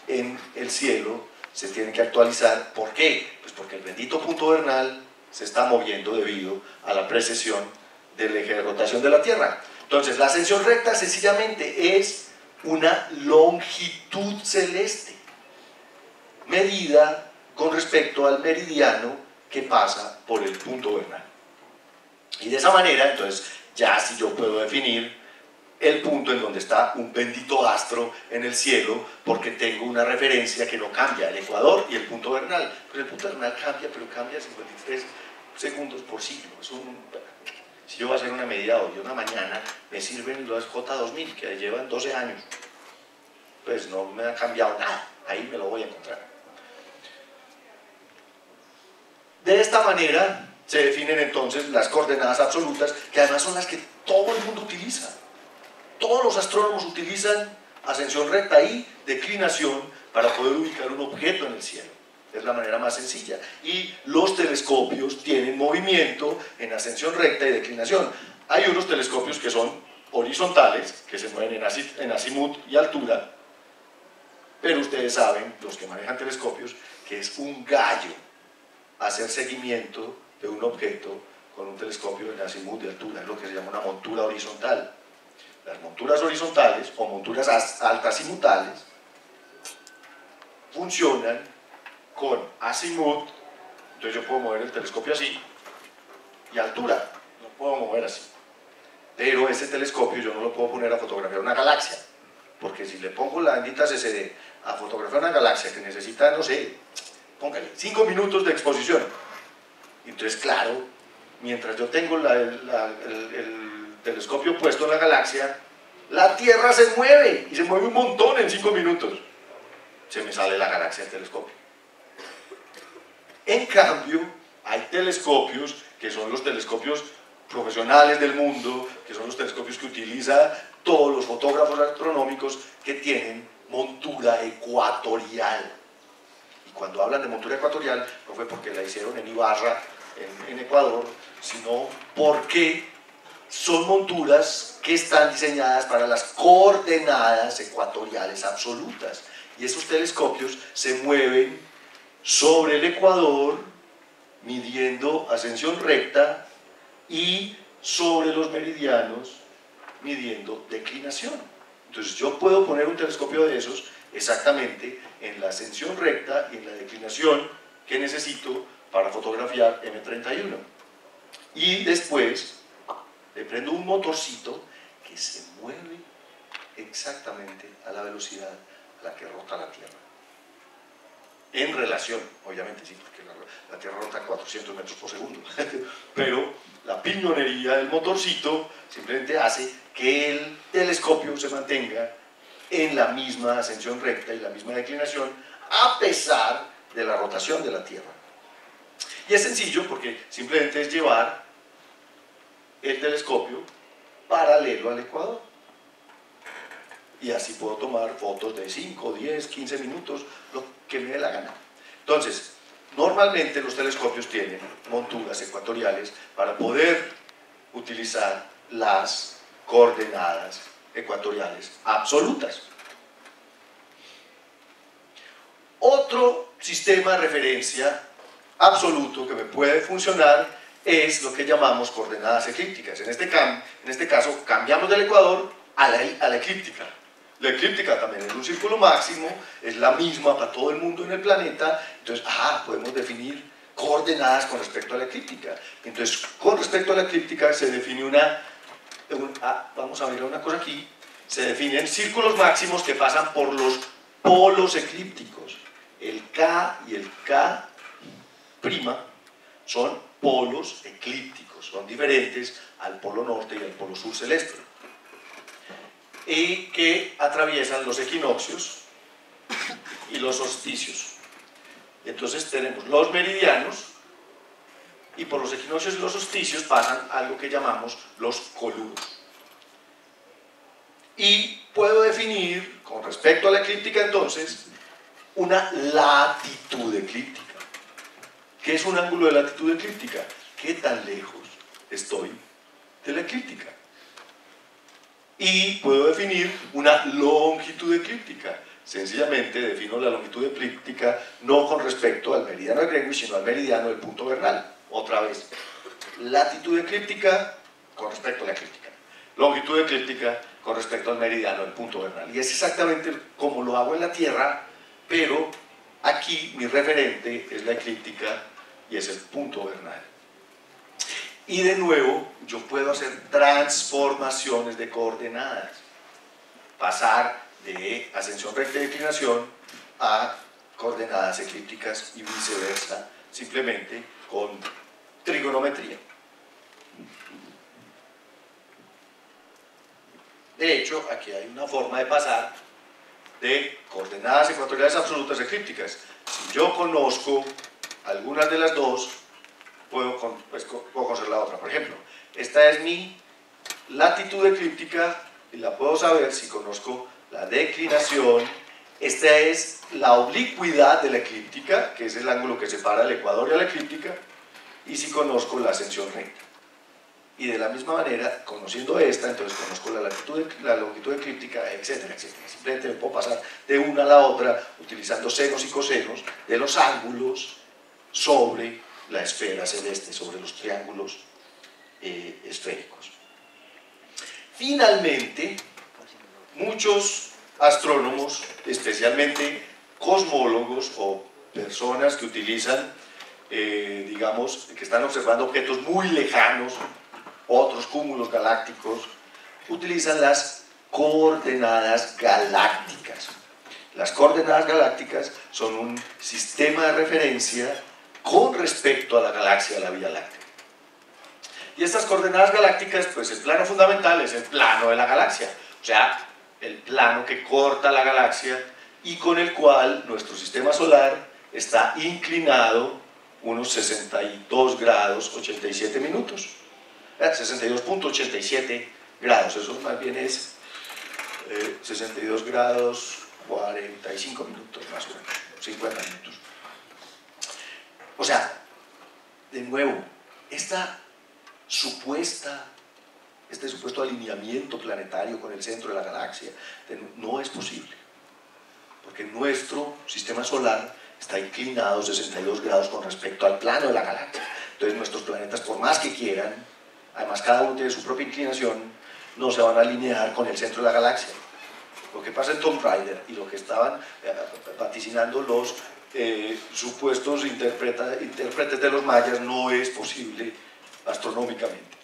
en el cielo se tiene que actualizar. ¿Por qué? Pues porque el bendito punto vernal se está moviendo debido a la precesión del eje de rotación de la Tierra. Entonces, la ascensión recta sencillamente es una longitud celeste medida con respecto al meridiano que pasa por el punto vernal. Y de esa manera, entonces, ya si yo puedo definir el punto en donde está un bendito astro en el cielo, porque tengo una referencia que no cambia, el ecuador y el punto vernal. Pero el punto vernal cambia, pero cambia 53 segundos por siglo. Si yo voy a hacer una medida hoy, una mañana, me sirven los J2000, que llevan 12 años. Pues no me ha cambiado nada, ahí me lo voy a encontrar. De esta manera se definen entonces las coordenadas absolutas, que además son las que todo el mundo utiliza. Todos los astrónomos utilizan ascensión recta y declinación para poder ubicar un objeto en el cielo. Es la manera más sencilla. Y los telescopios tienen movimiento en ascensión recta y declinación. Hay unos telescopios que son horizontales, que se mueven en azimut y altura, pero ustedes saben, los que manejan telescopios, que es un gallo hacer seguimiento de un objeto con un telescopio en azimut de altura. Es lo que se llama una montura horizontal. Las monturas horizontales o monturas altazimutales funcionan con azimut, entonces yo puedo mover el telescopio así, y altura, lo puedo mover así. Pero ese telescopio yo no lo puedo poner a fotografiar una galaxia, porque si le pongo la bendita CCD a fotografiar una galaxia que necesita, no sé, póngale 5 minutos de exposición. Entonces, claro, mientras yo tengo el telescopio puesto en la galaxia, la Tierra se mueve, y se mueve un montón en 5 minutos. Se me sale la galaxia del telescopio. En cambio, hay telescopios que son los telescopios profesionales del mundo, que son los telescopios que utilizan todos los fotógrafos astronómicos, que tienen montura ecuatorial. Y cuando hablan de montura ecuatorial, no fue porque la hicieron en Ibarra, en Ecuador, sino porque son monturas que están diseñadas para las coordenadas ecuatoriales absolutas. Y esos telescopios se mueven sobre el ecuador, midiendo ascensión recta, y sobre los meridianos, midiendo declinación. Entonces yo puedo poner un telescopio de esos exactamente en la ascensión recta y en la declinación que necesito para fotografiar M31. Y después le prendo un motorcito que se mueve exactamente a la velocidad a la que rota la Tierra. En relación, obviamente, sí, porque la Tierra rota a 400 metros por segundo. Pero la piñonería del motorcito simplemente hace que el telescopio se mantenga en la misma ascensión recta y la misma declinación, a pesar de la rotación de la Tierra. Y es sencillo porque simplemente es llevar el telescopio paralelo al ecuador. Y así puedo tomar fotos de 5, 10, 15 minutos, lo que me dé la gana. Entonces, normalmente los telescopios tienen monturas ecuatoriales para poder utilizar las coordenadas ecuatoriales absolutas. Otro sistema de referencia absoluto que me puede funcionar es lo que llamamos coordenadas eclípticas. En este caso, cambiamos del ecuador a la eclíptica. La eclíptica también es un círculo máximo, es la misma para todo el mundo en el planeta, entonces, podemos definir coordenadas con respecto a la eclíptica. Entonces, con respecto a la eclíptica se define vamos a ver una cosa aquí, se definen círculos máximos que pasan por los polos eclípticos, el K y el K, son polos eclípticos, son diferentes al polo norte y al polo sur celeste, y que atraviesan los equinoccios y los solsticios. Entonces tenemos los meridianos, y por los equinoccios y los solsticios pasan algo que llamamos los coludos. Y puedo definir, con respecto a la eclíptica entonces, una latitud eclíptica. ¿Qué es un ángulo de latitud eclíptica? ¿Qué tan lejos estoy de la eclíptica? Y puedo definir una longitud eclíptica. Sencillamente defino la longitud eclíptica no con respecto al meridiano de Greenwich, sino al meridiano del punto vernal. Otra vez, latitud eclíptica con respecto a la eclíptica, longitud eclíptica con respecto al meridiano del punto vernal. Y es exactamente como lo hago en la Tierra, pero aquí mi referente es la eclíptica y es el punto vernal. Y de nuevo, yo puedo hacer transformaciones de coordenadas, pasar de ascensión recta y declinación a coordenadas eclípticas y viceversa, simplemente con trigonometría. De hecho, aquí hay una forma de pasar de coordenadas ecuatoriales absolutas eclípticas. Si yo conozco algunas de las dos, puedo conocer la otra. Por ejemplo, esta es mi latitud eclíptica y la puedo saber si conozco la declinación. Esta es la oblicuidad de la eclíptica, que es el ángulo que separa el ecuador y la eclíptica, y si conozco la ascensión recta. Y de la misma manera, conociendo esta, entonces conozco la longitud eclíptica, etcétera, etcétera. Simplemente me puedo pasar de una a la otra utilizando senos y cosenos de los ángulos sobre la esfera celeste, sobre los triángulos esféricos. Finalmente, muchos astrónomos, especialmente cosmólogos o personas que utilizan, digamos, que están observando objetos muy lejanos, otros cúmulos galácticos, utilizan las coordenadas galácticas. Las coordenadas galácticas son un sistema de referencia con respecto a la galaxia, a la Vía Láctea. Y estas coordenadas galácticas, pues el plano fundamental es el plano de la galaxia, o sea, el plano que corta la galaxia y con el cual nuestro sistema solar está inclinado unos 62 grados 87 minutos. 62.87 grados, eso más bien es 62 grados 45 minutos, más o menos, 50 minutos. O sea, de nuevo, este supuesto alineamiento planetario con el centro de la galaxia no es posible, porque nuestro sistema solar está inclinado 62 grados con respecto al plano de la galaxia. Entonces nuestros planetas, por más que quieran, además cada uno tiene su propia inclinación, no se van a alinear con el centro de la galaxia. Lo que pasa en Tomb Raider y lo que estaban vaticinando los supuestos intérpretes de los mayas no es posible astronómicamente.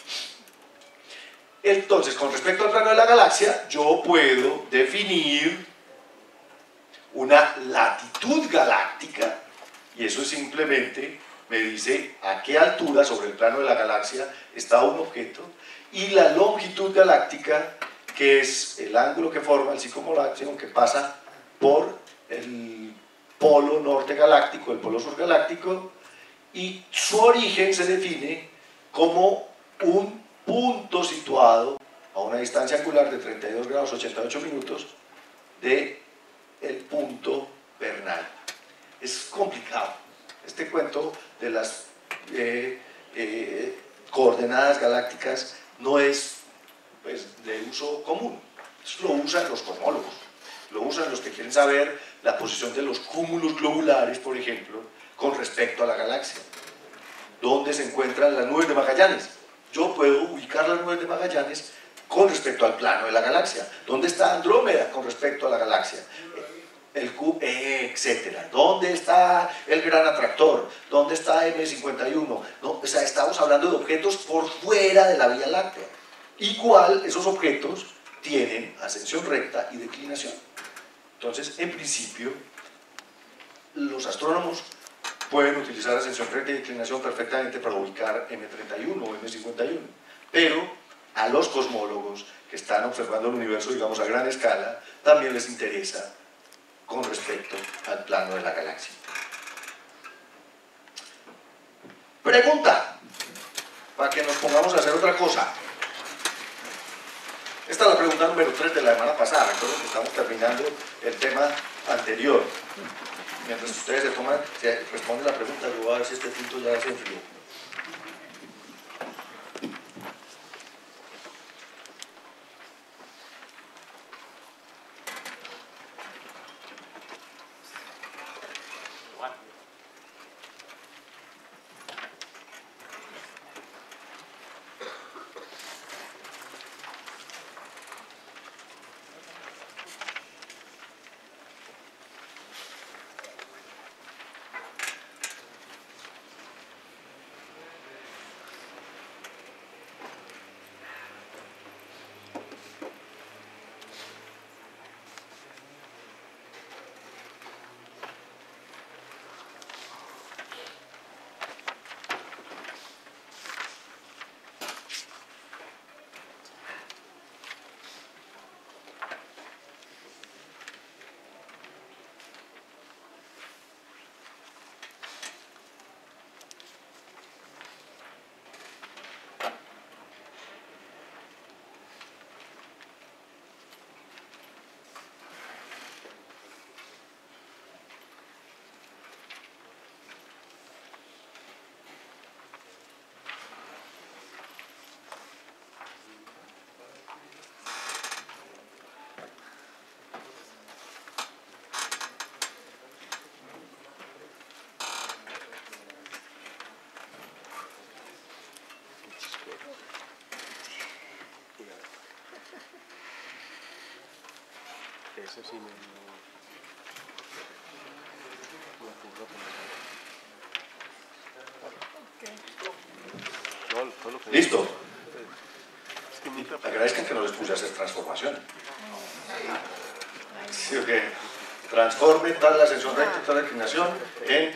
Entonces, con respecto al plano de la galaxia, yo puedo definir una latitud galáctica, y eso simplemente me dice a qué altura sobre el plano de la galaxia está un objeto, y la longitud galáctica, que es el ángulo que forma el Circo Máximo, que pasa por el polo norte galáctico, el polo sur galáctico, y su origen se define como un punto situado a una distancia angular de 32 grados 88 minutos de el punto vernal. Es complicado. Este cuento de las coordenadas galácticas no es, pues, de uso común. Eso lo usan los cosmólogos, lo usan los que quieren saber la posición de los cúmulos globulares, por ejemplo, con respecto a la galaxia. ¿Dónde se encuentran las nubes de Magallanes? Yo puedo ubicar las nubes de Magallanes con respecto al plano de la galaxia. ¿Dónde está Andrómeda con respecto a la galaxia? Etcétera. ¿Dónde está el gran atractor? ¿Dónde está M51? No, o sea, estamos hablando de objetos por fuera de la Vía Láctea. Igual, esos objetos tienen ascensión recta y declinación. Entonces, en principio, los astrónomos pueden utilizar ascensión recta y inclinación perfectamente para ubicar M31 o M51, pero a los cosmólogos que están observando el universo, digamos, a gran escala, también les interesa con respecto al plano de la galaxia. Pregunta, para que nos pongamos a hacer otra cosa. Esta es la pregunta número 3 de la semana pasada. Recuerden que estamos terminando el tema anterior. Mientras ustedes se responden la pregunta, yo voy a ver si este tinto ya se enfrió. Eso sí me ocurrió con ¿Listo? Agradezcan que no les puse a hacer transformación. Sí, ok. Transforme tal la ascensión recta y tal la inclinación en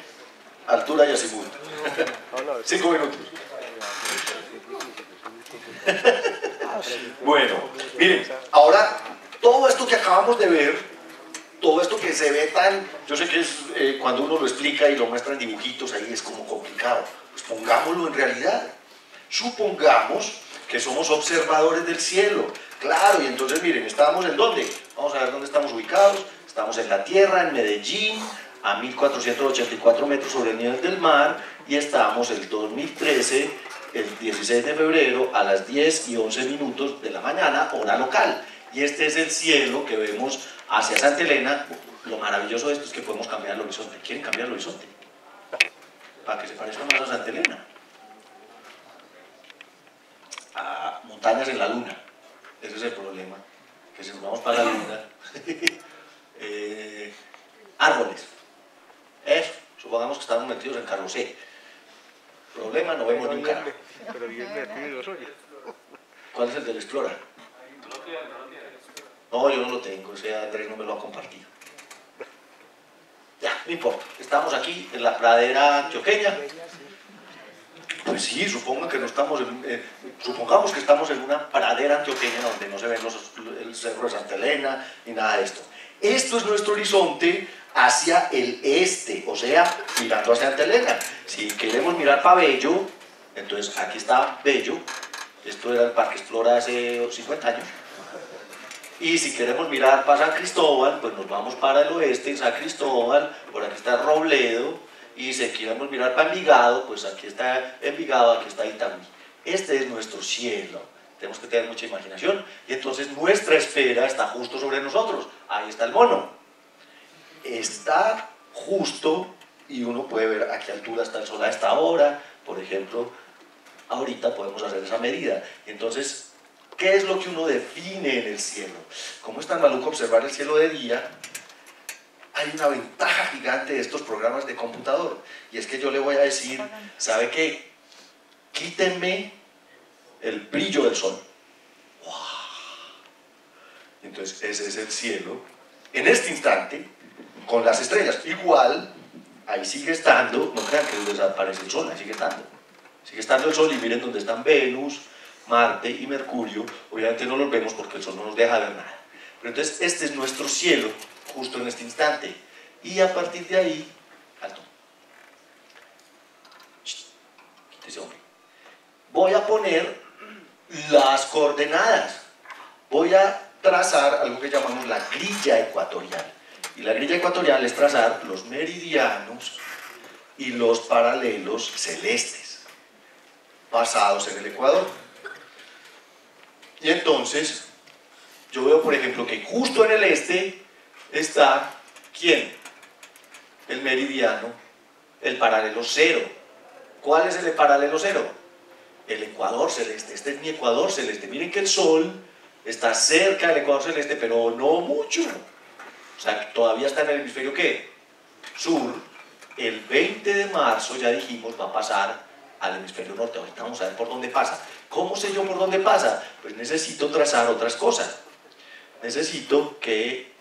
altura y azimut. 5 minutos. Bueno, miren, ahora todo esto que acabamos de ver, todo esto que se ve tan, yo sé que es cuando uno lo explica y lo muestra en dibujitos ahí es como complicado, pues pongámoslo en realidad. Supongamos que somos observadores del cielo, claro, y entonces miren, ¿estamos en dónde? Vamos a ver dónde estamos ubicados. Estamos en la Tierra, en Medellín, a 1484 metros sobre el nivel del mar, y estamos el 2013, el 16 de febrero, a las 10:11 de la mañana, hora local. Y este es el cielo que vemos hacia Santa Elena. Lo maravilloso de esto es que podemos cambiar el horizonte. ¿Quieren cambiar el horizonte? Para que se parezca más a Santa Elena. A montañas en la luna. Ese es el problema. Que si nos vamos para la luna... árboles. Eso. Supongamos que estamos metidos en carrusel. Problema, no vemos ni un carajo. Pero bien tiene lo suyo. ¿Cuál es el del Explora? No, yo no lo tengo, ese Andrés no me lo ha compartido. Ya, no importa. Estamos aquí en la pradera antioqueña. Pues sí, supongamos que estamos en una pradera antioqueña donde no se ven el cerro de Santa Elena ni nada de esto. Esto es nuestro horizonte hacia el este, o sea, mirando hacia Santa Elena. Si queremos mirar para Bello, entonces aquí está Bello. Esto era el Parque Explora hace 50 años. Y si queremos mirar para San Cristóbal, pues nos vamos para el oeste, San Cristóbal, por aquí está Robledo. Y si queremos mirar para Envigado, pues aquí está Envigado, aquí está Itamí. Este es nuestro cielo. Tenemos que tener mucha imaginación. Y entonces nuestra esfera está justo sobre nosotros. Ahí está el mono. Está justo, y uno puede ver a qué altura está el sol a esta hora. Por ejemplo, ahorita podemos hacer esa medida. Entonces, ¿qué es lo que uno define en el cielo? Como es tan maluco observar el cielo de día, hay una ventaja gigante de estos programas de computador, y es que yo le voy a decir, ¿sabe qué? Quítenme el brillo del sol. ¡Wow! Entonces ese es el cielo en este instante con las estrellas. Igual ahí sigue estando, no crean que desaparece el Sol, ahí sigue estando el Sol, y miren dónde están Venus, Marte y Mercurio. Obviamente no los vemos porque el Sol no nos deja ver nada, pero entonces este es nuestro cielo justo en este instante, y a partir de ahí, alto, quítese, hombre, voy a poner las coordenadas, voy a trazar algo que llamamos la grilla ecuatorial, y la grilla ecuatorial es trazar los meridianos y los paralelos celestes basados en el ecuador. Y entonces yo veo, por ejemplo, que justo en el este está ¿quién? El meridiano, el paralelo cero. ¿Cuál es el paralelo cero? El ecuador celeste. Este es mi ecuador celeste. Miren que el Sol está cerca del ecuador celeste, pero no mucho. O sea, todavía está en el hemisferio ¿qué? Sur. El 20 de marzo, ya dijimos, va a pasar al hemisferio norte. Ahorita vamos a ver por dónde pasa. ¿Cómo sé yo por dónde pasa? Pues necesito trazar otras cosas. Necesito que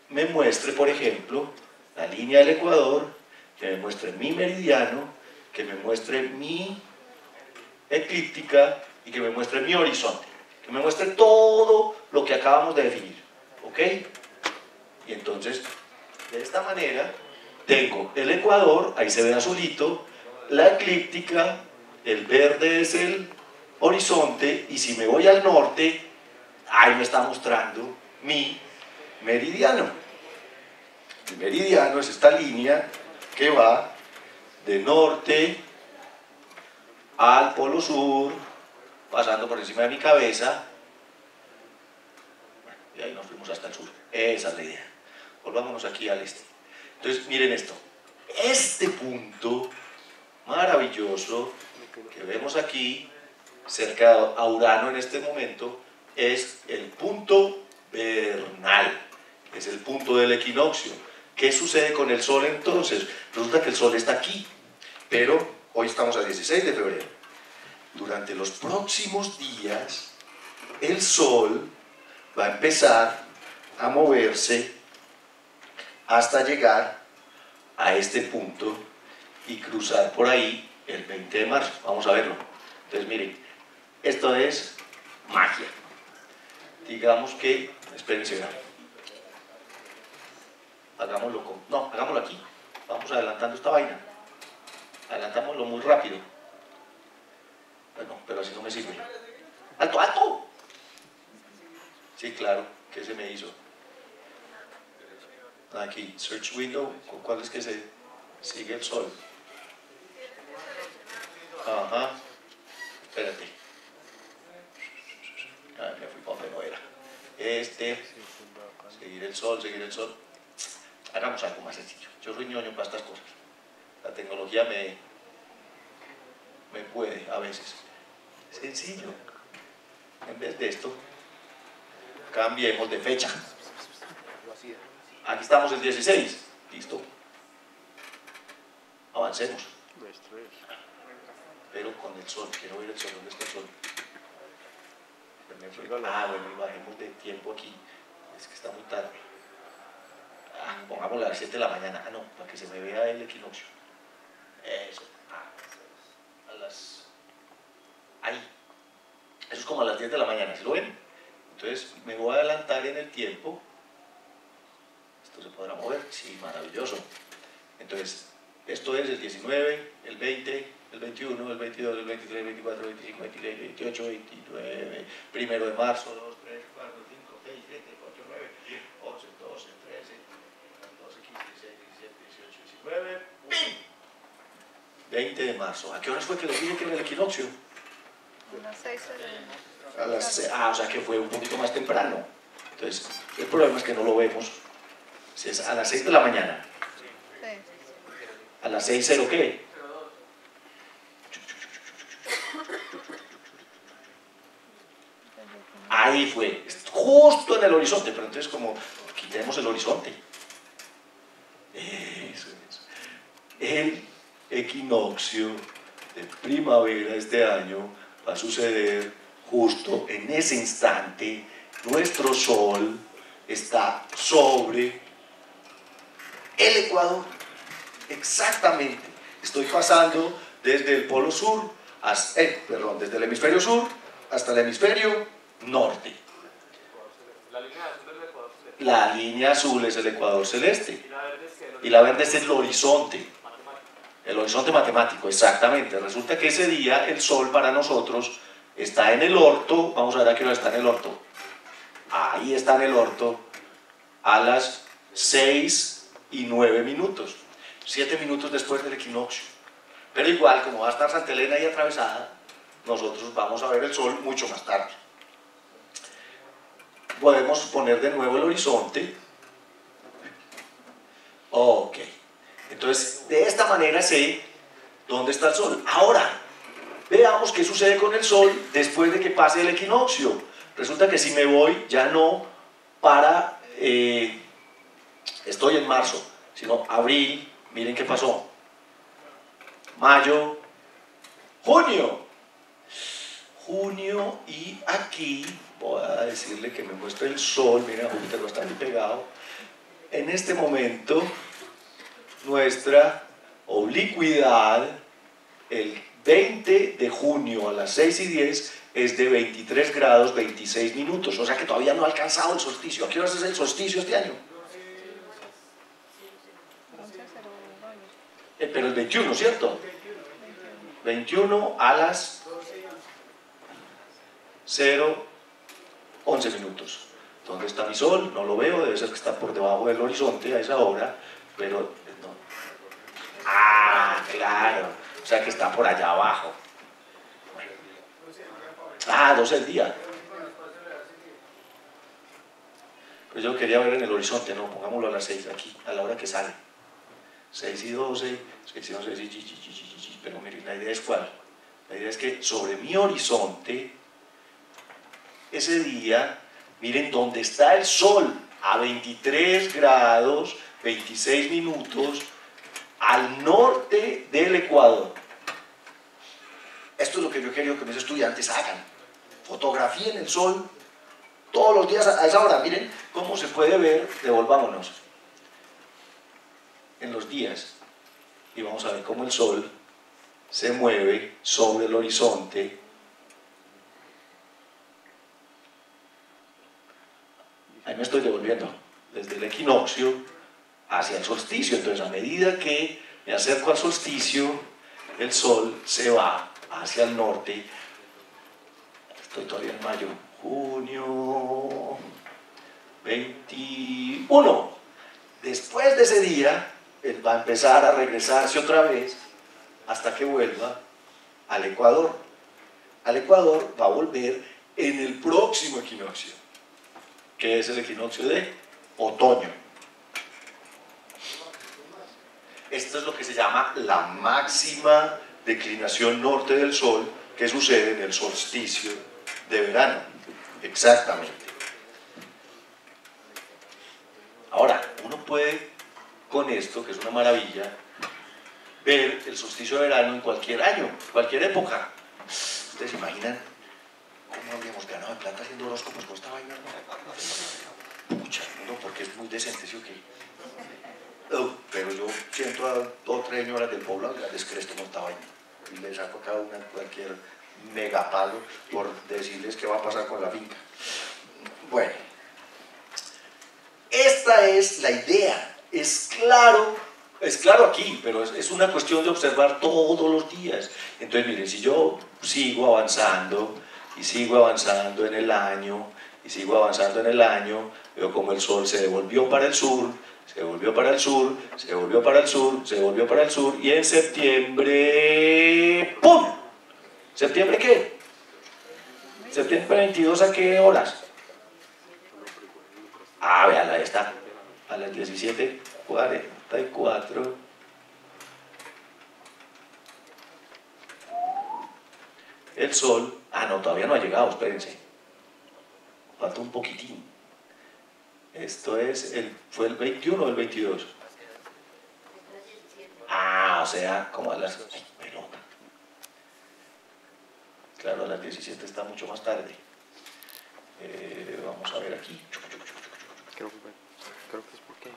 me muestre, por ejemplo, la línea del ecuador, que me muestre mi meridiano, que me muestre mi eclíptica y que me muestre mi horizonte, que me muestre todo lo que acabamos de definir, ¿ok? Y entonces, de esta manera, tengo el ecuador, ahí se ve azulito, la eclíptica, el verde es el horizonte, y si me voy al norte, ahí me está mostrando mi meridiano. El meridiano es esta línea que va de norte al polo sur, pasando por encima de mi cabeza, y ahí nos fuimos hasta el sur. Esa es la idea. Volvámonos aquí al este. Entonces, miren esto. Este punto maravilloso que vemos aquí, cerca a Urano en este momento, es el punto vernal, es el punto del equinoccio. ¿Qué sucede con el Sol entonces? Resulta que el Sol está aquí, pero hoy estamos a 16 de febrero. Durante los próximos días, el Sol va a empezar a moverse hasta llegar a este punto y cruzar por ahí el 20 de marzo. Vamos a verlo. Entonces, miren, esto es magia. Digamos que, espérense, hagámoslo con, no, hagámoslo aquí. Vamos adelantando esta vaina. Adelantámoslo muy rápido. Bueno, pero así no me sirve. ¡Alto, alto! Sí, claro, ¿qué se me hizo? Aquí, search window, ¿con cuál es que se sigue el Sol? Ajá, espérate. Ah, me fui para donde no era. Seguir el Sol, seguir el Sol. Hagamos algo más sencillo. Yo soy ñoño para estas cosas. La tecnología me puede a veces. Sencillo. En vez de esto, cambiemos de fecha. Aquí estamos el 16. Listo. Avancemos. Pero con el Sol. Quiero ver el Sol. ¿Dónde está el Sol? Ah, bueno, y bajemos de tiempo aquí. Es que está muy tarde. Pongámoslo a las 7 de la mañana. Ah, no, para que se me vea el equinoccio. Eso. A las... Ahí. Eso es como a las 10 de la mañana, ¿sí lo ven? Entonces me voy a adelantar en el tiempo. ¿Esto se podrá mover? Sí, maravilloso. Entonces, esto es el 19, el 20, el 21, el 22, el 23, el 24, el 25, el 26, el 28, el 29, 1 de marzo, 2, 3, 4, 5, 6, 7, 8, 9, 10, 11, 12, 13, 14, 15, 16, 17, 18, 19, ¡pim! 20 de marzo. ¿A qué horas fue que les dije que era el equinoccio? A las 6 o sea que fue un poquito más temprano. Entonces, el problema es que no lo vemos. Si es a las 6 de la mañana. Sí. ¿A las 6:0 qué? Ahí fue, justo en el horizonte, pero entonces como quitemos el horizonte. Eso es. El equinoccio de primavera este año va a suceder justo en ese instante. Nuestro Sol está sobre el ecuador. exactamente. Estoy pasando desde el polo sur, desde el hemisferio sur hasta el hemisferio norte. La línea azul es el ecuador celeste. Y la verde es el horizonte. El horizonte matemático, exactamente. Resulta que ese día el sol para nosotros está en el orto. Vamos a ver a qué hora está en el orto. Ahí está en el orto a las 6:09. 7 minutos después del equinoccio. Pero igual, como va a estar Santa Elena ahí atravesada, nosotros vamos a ver el sol mucho más tarde. Podemos poner de nuevo el horizonte. Ok. Entonces, de esta manera sé dónde está el sol. Ahora, veamos qué sucede con el sol después de que pase el equinoccio. Resulta que si me voy, ya no para, estoy en marzo, sino abril, miren qué pasó. Mayo, junio. Junio, y aquí voy a decirle que me muestre el sol. Miren, Júpiter no está muy pegado. En este momento, nuestra oblicuidad, el 20 de junio a las 6:10, es de 23 grados 26 minutos. O sea que todavía no ha alcanzado el solsticio. ¿A qué hora es el solsticio este año? Pero el 21, ¿cierto? 21 a las 0:11 minutos. ¿Dónde está mi sol? No lo veo, debe ser que está por debajo del horizonte a esa hora, pero no. Ah, claro, o sea que está por allá abajo. Ah, 12 del día. Pues yo quería ver en el horizonte, no, pongámoslo a las 6 aquí, a la hora que sale. 6:12, 6:12, pero miren, la idea es cuál. La idea es que sobre mi horizonte, ese día, miren dónde está el sol, a 23 grados 26 minutos, al norte del Ecuador. Esto es lo que yo he querido que mis estudiantes hagan. Fotografíen el sol todos los días a esa hora. Miren cómo se puede ver, devolvámonos, en los días, y vamos a ver cómo el sol se mueve sobre el horizonte. Ahí me estoy devolviendo desde el equinoccio hacia el solsticio. Entonces, a medida que me acerco al solsticio, el sol se va hacia el norte. Estoy todavía en mayo. Junio 21. Después de ese día, él va a empezar a regresarse otra vez hasta que vuelva al Ecuador. Al Ecuador va a volver en el próximo equinoccio, que es el equinoccio de otoño. Esto es lo que se llama la máxima declinación norte del Sol, que sucede en el solsticio de verano. Exactamente. Ahora, uno puede, con esto, que es una maravilla, ver el solsticio de verano en cualquier año, cualquier época. ¿Ustedes se imaginan cómo habríamos ganado de plata haciendo horóscopos con esta vaina? Pucha, no, porque es muy decente, ¿sí o qué? Pero yo siento a 2 o 3 señoras del pueblo, les cresto con esta vaina y les saco a cada una cualquier megapalo por decirles qué va a pasar con la finca. Bueno, esta es la idea. Es claro aquí, pero es una cuestión de observar todos los días. Entonces, miren, si yo sigo avanzando y sigo avanzando en el año y sigo avanzando en el año, veo como el sol se devolvió para el sur, se volvió para el sur, se volvió para el sur, se volvió para el sur, y en septiembre, ¡pum! ¿Septiembre qué? ¿Septiembre 22 a qué horas? Ah, vean, ahí está, a las 17:44. El sol, no, todavía no ha llegado, espérense, falta un poquitín. Esto es, ¿fue el 21 o el 22? O sea, como a las... ¡Ay, pelota! Claro, a las 17 está mucho más tarde. Vamos a ver aquí. Creo que es porque...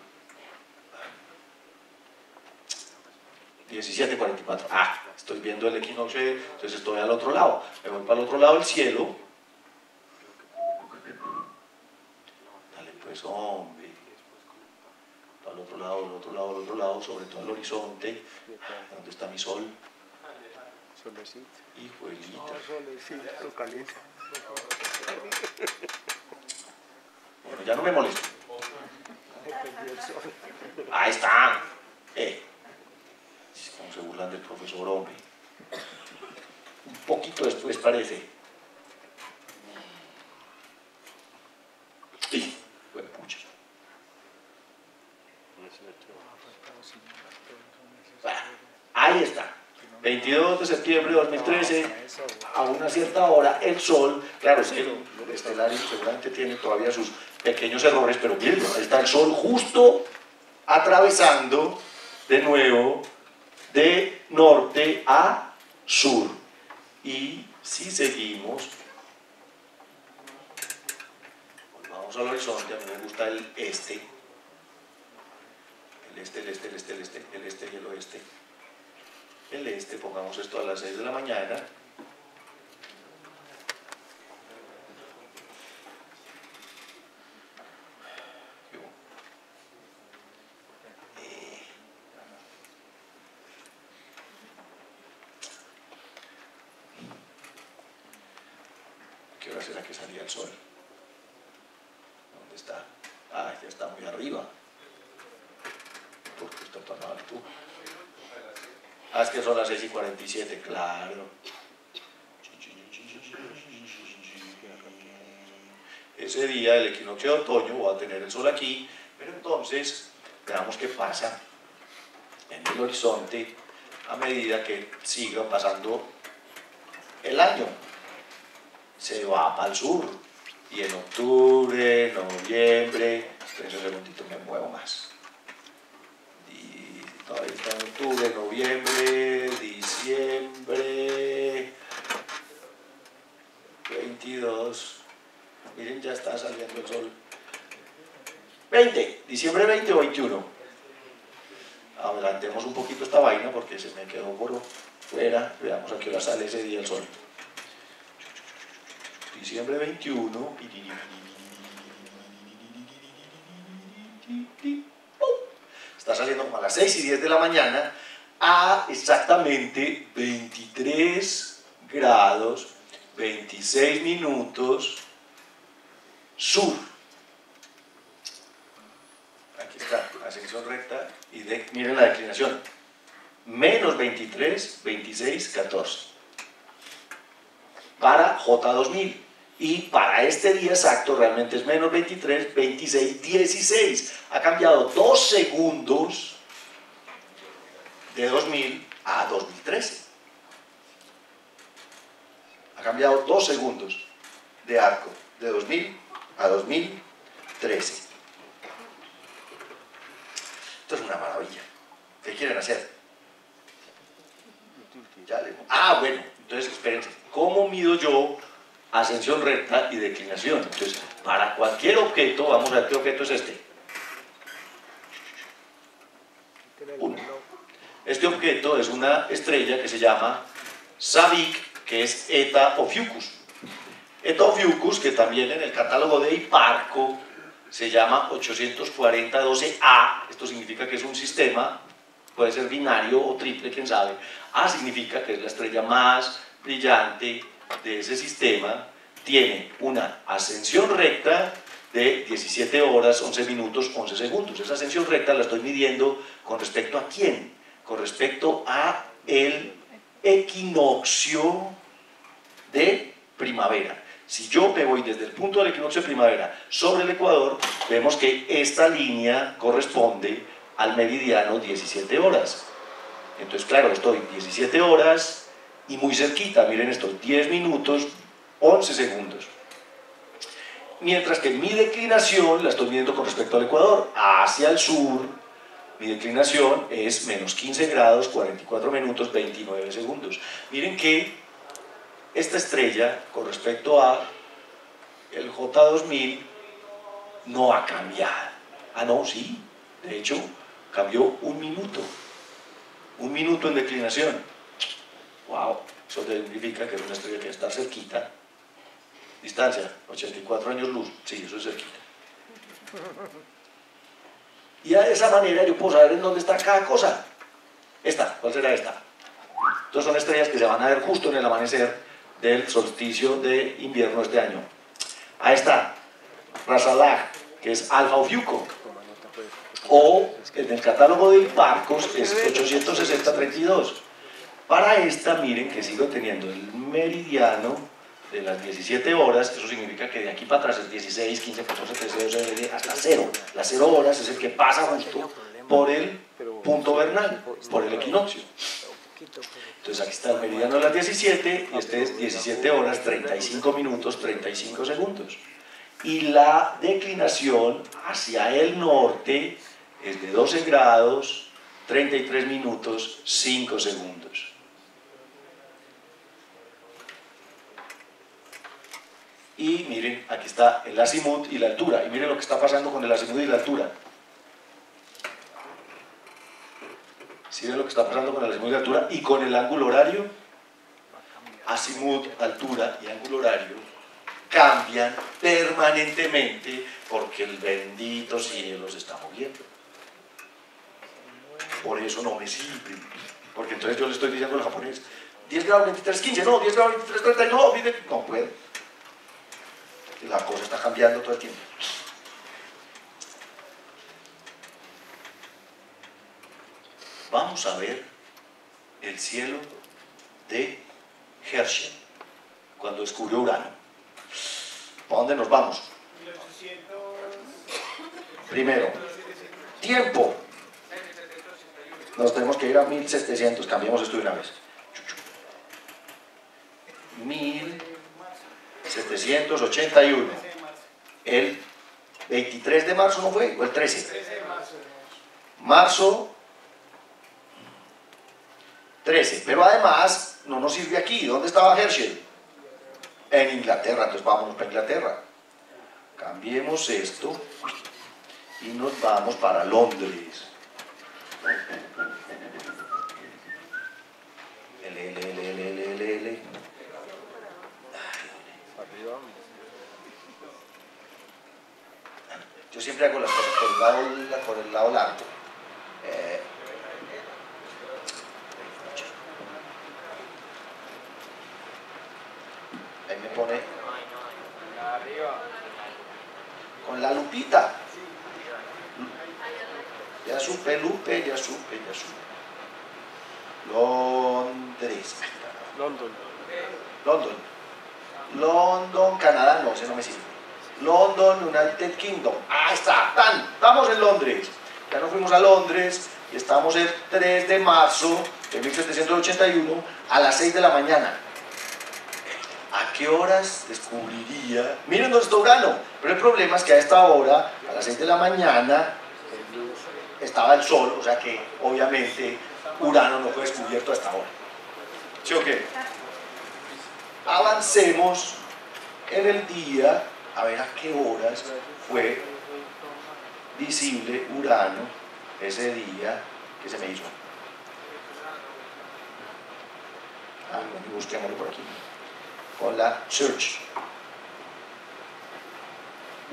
17:44. Ah, estoy viendo el equinoccio, entonces estoy al otro lado. Me voy para el otro lado del cielo. Dale pues, hombre. Para el otro lado, el otro lado, el otro lado, sobre todo el horizonte. ¿Dónde está mi sol? Solecito. Hijuelita. Solecito caliente. Bueno, ya no me molesto. Ahí está. Cómo se burlan del profesor, hombre. Un poquito después parece. Sí, bueno, pucha. Ahí está. 22 de septiembre de 2013, a una cierta hora, el Sol, claro, es que el estelario seguramente tiene todavía sus pequeños errores, pero miren, ahí está el Sol justo atravesando de nuevo de norte a sur. Y si seguimos, volvamos al horizonte, a mí me gusta el este, el este, el este, el este, el este, el este y el oeste. El este, pongamos esto a las 6 de la mañana. ¿Qué hora será que salía el sol? ¿Dónde está? Ah, ya está muy arriba. ¿Por qué está tan alto? Ah, es que son las 6:47, claro. Ese día, el equinoccio de otoño, voy a tener el sol aquí, pero entonces, veamos qué pasa en el horizonte a medida que siga pasando el año. Se va para el sur, y en octubre, noviembre, esperen un segundito, me muevo más. Todavía está en octubre, noviembre, diciembre, 22, miren, ya está saliendo el sol. 20, diciembre 20 o 21. Adelantemos un poquito esta vaina porque se me quedó por fuera. Veamos a qué hora sale ese día el sol. Diciembre 21. Está saliendo como a las 6:10 de la mañana a exactamente 23 grados, 26 minutos sur. Aquí está, ascensión recta y miren la declinación. Menos 23, 26, 14. Para J2000. Y para este día exacto realmente es menos 23, 26, 16. Ha cambiado 2 segundos de 2000 a 2013. Ha cambiado 2 segundos de arco de 2000 a 2013. Esto es una maravilla. ¿Qué quieren hacer? Bueno, entonces espérense. ¿Cómo mido yo ascensión recta y declinación? Entonces, para cualquier objeto, vamos a ver qué objeto es este. 1. Este objeto es una estrella que se llama Sabic, que es Eta Ophiuchus. Eta Ophiuchus, que también en el catálogo de Hipparco se llama 84012A. Esto significa que es un sistema, puede ser binario o triple, quién sabe. A significa que es la estrella más brillante de ese sistema. Tiene una ascensión recta de 17 horas, 11 minutos, 11 segundos. Esa ascensión recta la estoy midiendo con respecto a ¿quién? Con respecto a el equinoccio de primavera. Si yo me voy desde el punto del equinoccio de primavera sobre el ecuador, vemos que esta línea corresponde al meridiano 17 horas. Entonces, claro, estoy 17 horas y muy cerquita, miren esto, 10 minutos, 11 segundos. Mientras que mi declinación la estoy midiendo con respecto al ecuador, hacia el sur, mi declinación es menos 15 grados, 44 minutos, 29 segundos. Miren que esta estrella, con respecto a el J2000, no ha cambiado. Ah, no, sí, de hecho, cambió 1 minuto. 1 minuto en declinación. ¡Wow! Eso significa que es una estrella que está cerquita. Distancia, 84 años luz. Sí, eso es cerquita. Y de esa manera yo puedo saber en dónde está cada cosa. Esta, ¿cuál será esta? Entonces son estrellas que se van a ver justo en el amanecer del solsticio de invierno este año. Ahí está, Rasalaj, que es Alfa Ofiuco. O en el catálogo de Hipparcos es 860-32. Para esta, miren que sigo teniendo el meridiano de las 17 horas, eso significa que de aquí para atrás es 16, 15, 14, 13, 12, hasta 0. Las 0 horas es el que pasa justo por el punto vernal, por el equinoccio. Entonces aquí está el meridiano de las 17 y este es 17 horas, 35 minutos, 35 segundos. Y la declinación hacia el norte es de 12 grados, 33 minutos, 5 segundos. Y miren, aquí está el azimut y la altura. Y miren lo que está pasando con el azimut y la altura. ¿Sí ven lo que está pasando con el azimut y la altura? Y con el ángulo horario, azimut, altura y ángulo horario cambian permanentemente porque el bendito cielo se está moviendo. Por eso no me sirve. Porque entonces yo le estoy diciendo al japonés, 10 grados 23, 15, no, 10 grados 23, 30, no, no puede. La cosa está cambiando todo el tiempo. Vamos a ver el cielo de Herschel cuando descubrió Urano. ¿Para dónde nos vamos? Primero, tiempo. Nos tenemos que ir a 1700, cambiamos esto de una vez. 1781. El 23 de marzo no fue, o el 13. Marzo 13. Pero además no nos sirve aquí. ¿Dónde estaba Herschel? En Inglaterra, entonces vámonos para Inglaterra. Cambiemos esto y nos vamos para Londres. Yo siempre hago las cosas por el lado largo. Ahí me pone con la lupita. Ya supe, Lupe, ya supe. Londres. London, Canadá, no, ese no me sirve. London, United Kingdom. Ah, está, estamos en Londres. Ya nos fuimos a Londres y estamos el 3 de marzo de 1781 a las 6 de la mañana. ¿A qué horas descubriría? Miren dónde está Urano. Pero el problema es que a esta hora, a las 6 de la mañana, estaba el Sol, o sea que obviamente Urano no fue descubierto hasta ahora. ¿Sí o qué? Avancemos en el día a ver a qué horas fue visible Urano ese día que se me hizo. Y busquémoslo por aquí con la search.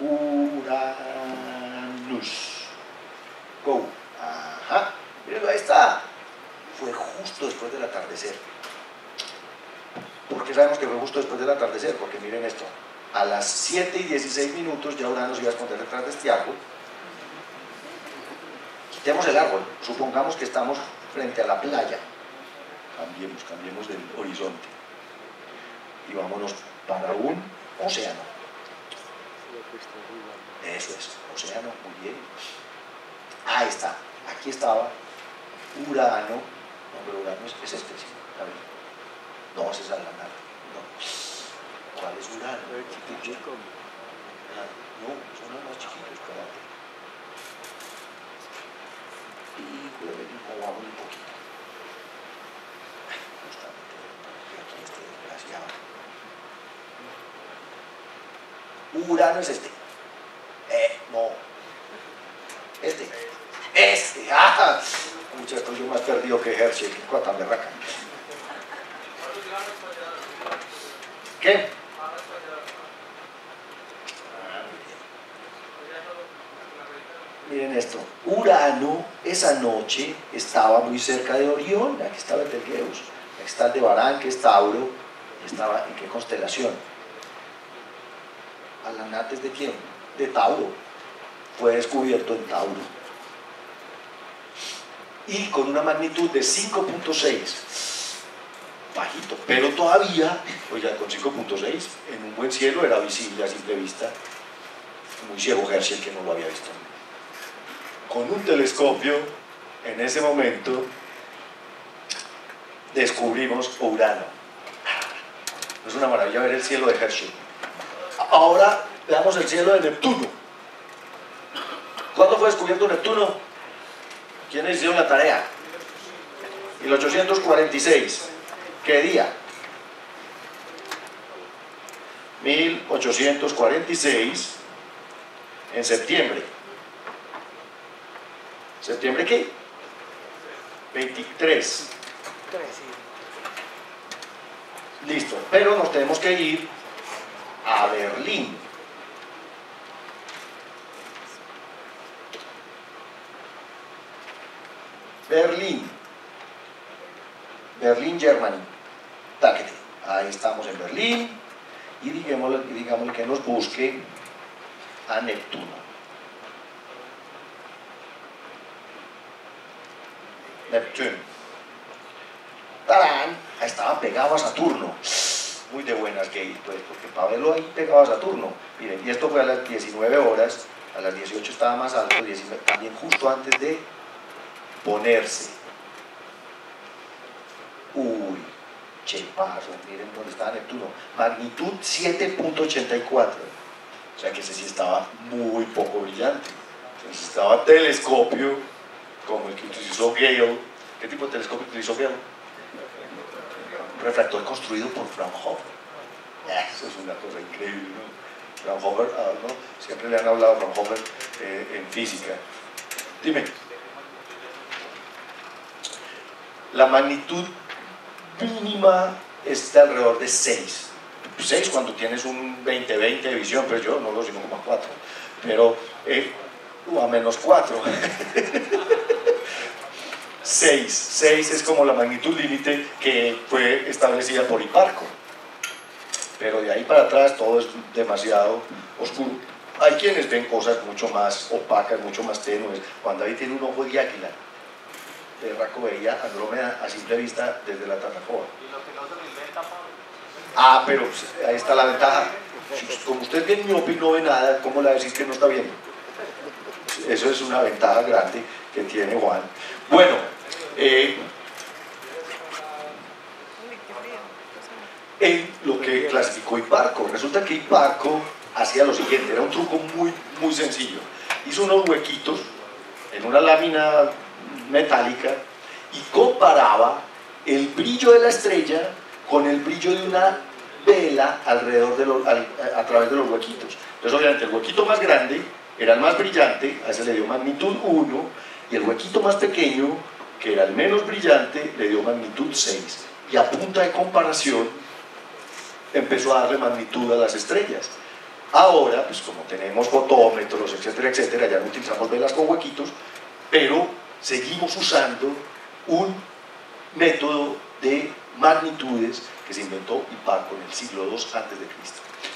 Uranus. Go. Ajá. Miren, ahí está. Fue justo después del atardecer. ¿Por qué sabemos que fue justo después del atardecer? Porque miren esto. A las 7 y 16 minutos ya Urano se iba a esconder detrás de este árbol. Quitemos el árbol. Supongamos que estamos frente a la playa. Cambiemos del horizonte. Y vámonos para un océano. Eso es, océano, muy bien. Ahí está, aquí estaba Urano. No, pero Urano es este, sí. A ver. No, ese es la nada. No. ¿Cuál es Urano? No, son los más chiquitos, espérate. Y movamos un poquito. Justamente, aquí este desgraciado. Urano es este. No. Este. Muchas estoy yo más perdido que Hershey, que cuata berraca. ¿Qué? Miren esto, Urano esa noche estaba muy cerca de Orión, aquí estaba Betelgeuse, aquí está Aldebarán, que es Tauro, y estaba en qué constelación. Alanat es de quién? De Tauro, fue descubierto en Tauro. Y con una magnitud de 5.6, bajito, pero todavía, oiga, con 5.6, en un buen cielo era visible a simple vista, muy ciego Herschel que no lo había visto. Con un telescopio, en ese momento, descubrimos Urano. Es una maravilla ver el cielo de Herschel. Ahora veamos el cielo de Neptuno. ¿Cuándo fue descubierto Neptuno? ¿Quiénes hicieron la tarea? 1846. ¿Qué día? 1846, en septiembre. ¿Septiembre qué? 23. Listo, pero nos tenemos que ir a Berlín. Berlín, Germany. Táquete. Ahí estamos en Berlín y digámosle que nos busque a Neptuno. Neptuno. ¡Tarán! Estaba pegado a Saturno. Muy de buenas que ir, pues, porque para verlo ahí pegado a Saturno. Miren, y esto fue a las 19 horas, a las 18 estaba más alto, 19, también justo antes de ponerse. Uy, chepazo, miren dónde estaba Neptuno. Magnitud 7.84. O sea que ese sí estaba muy poco brillante. Necesitaba telescopio, como el que utilizó Gale. ¿Qué tipo de telescopio utilizó Gale? Un refractor construido por Fraunhofer. Eso es una cosa increíble, ¿no? Fraunhofer, ¿no? Siempre le han hablado a Fraunhofer en física. Dime. La magnitud mínima es de alrededor de 6. 6 cuando tienes un 20-20 de visión, pero yo no lo sé, como 4. Pero a menos 4. 6 es como la magnitud límite que fue establecida por Hipparco. Pero de ahí para atrás todo es demasiado oscuro. Hay quienes ven cosas mucho más opacas, mucho más tenues. Cuando ahí tiene un ojo de águila, Berraco veía Andrómeda a simple vista desde la Tatacoa. ¿Y lo que no se lo inventa, Pablo? Ah, pero ahí está la ventaja. Como usted es bien miope y no ve nada, ¿cómo le va a decir que no está viendo? Eso es una ventaja grande que tiene Juan. Bueno, en lo que clasificó Hipparco, resulta que Hipparco hacía lo siguiente, era un truco muy sencillo. Hizo unos huequitos en una lámina metálica y comparaba el brillo de la estrella con el brillo de una vela alrededor a través de los huequitos. Entonces obviamente el huequito más grande era el más brillante, a ese le dio magnitud 1, y el huequito más pequeño, que era el menos brillante, le dio magnitud 6. Y a punta de comparación empezó a darle magnitud a las estrellas. Ahora, pues como tenemos fotómetros, etcétera, etcétera, ya no utilizamos velas con huequitos, pero seguimos usando un método de magnitudes que se inventó Hipparco en el siglo II a.C.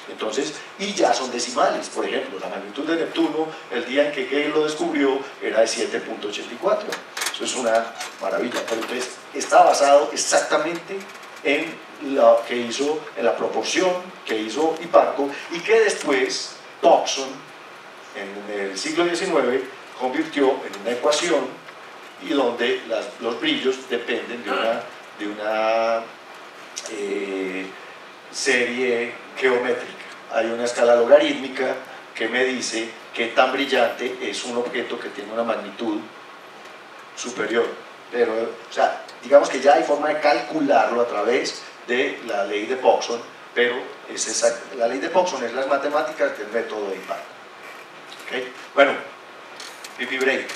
Entonces, y ya son decimales. Por ejemplo, la magnitud de Neptuno, el día en que Gale lo descubrió, era de 7.84. Eso es una maravilla. Pero entonces, está basado exactamente en lo que hizo, en la proporción que hizo Hipparco, y que después Thomson, en el siglo XIX, convirtió en una ecuación, y donde los brillos dependen de una serie geométrica. Hay una escala logarítmica que me dice qué tan brillante es un objeto que tiene una magnitud superior. Pero, o sea, digamos que ya hay forma de calcularlo a través de la ley de Poisson, pero la ley de Poisson es las matemáticas del método de Hipparco. ¿Okay? Bueno, pipi break.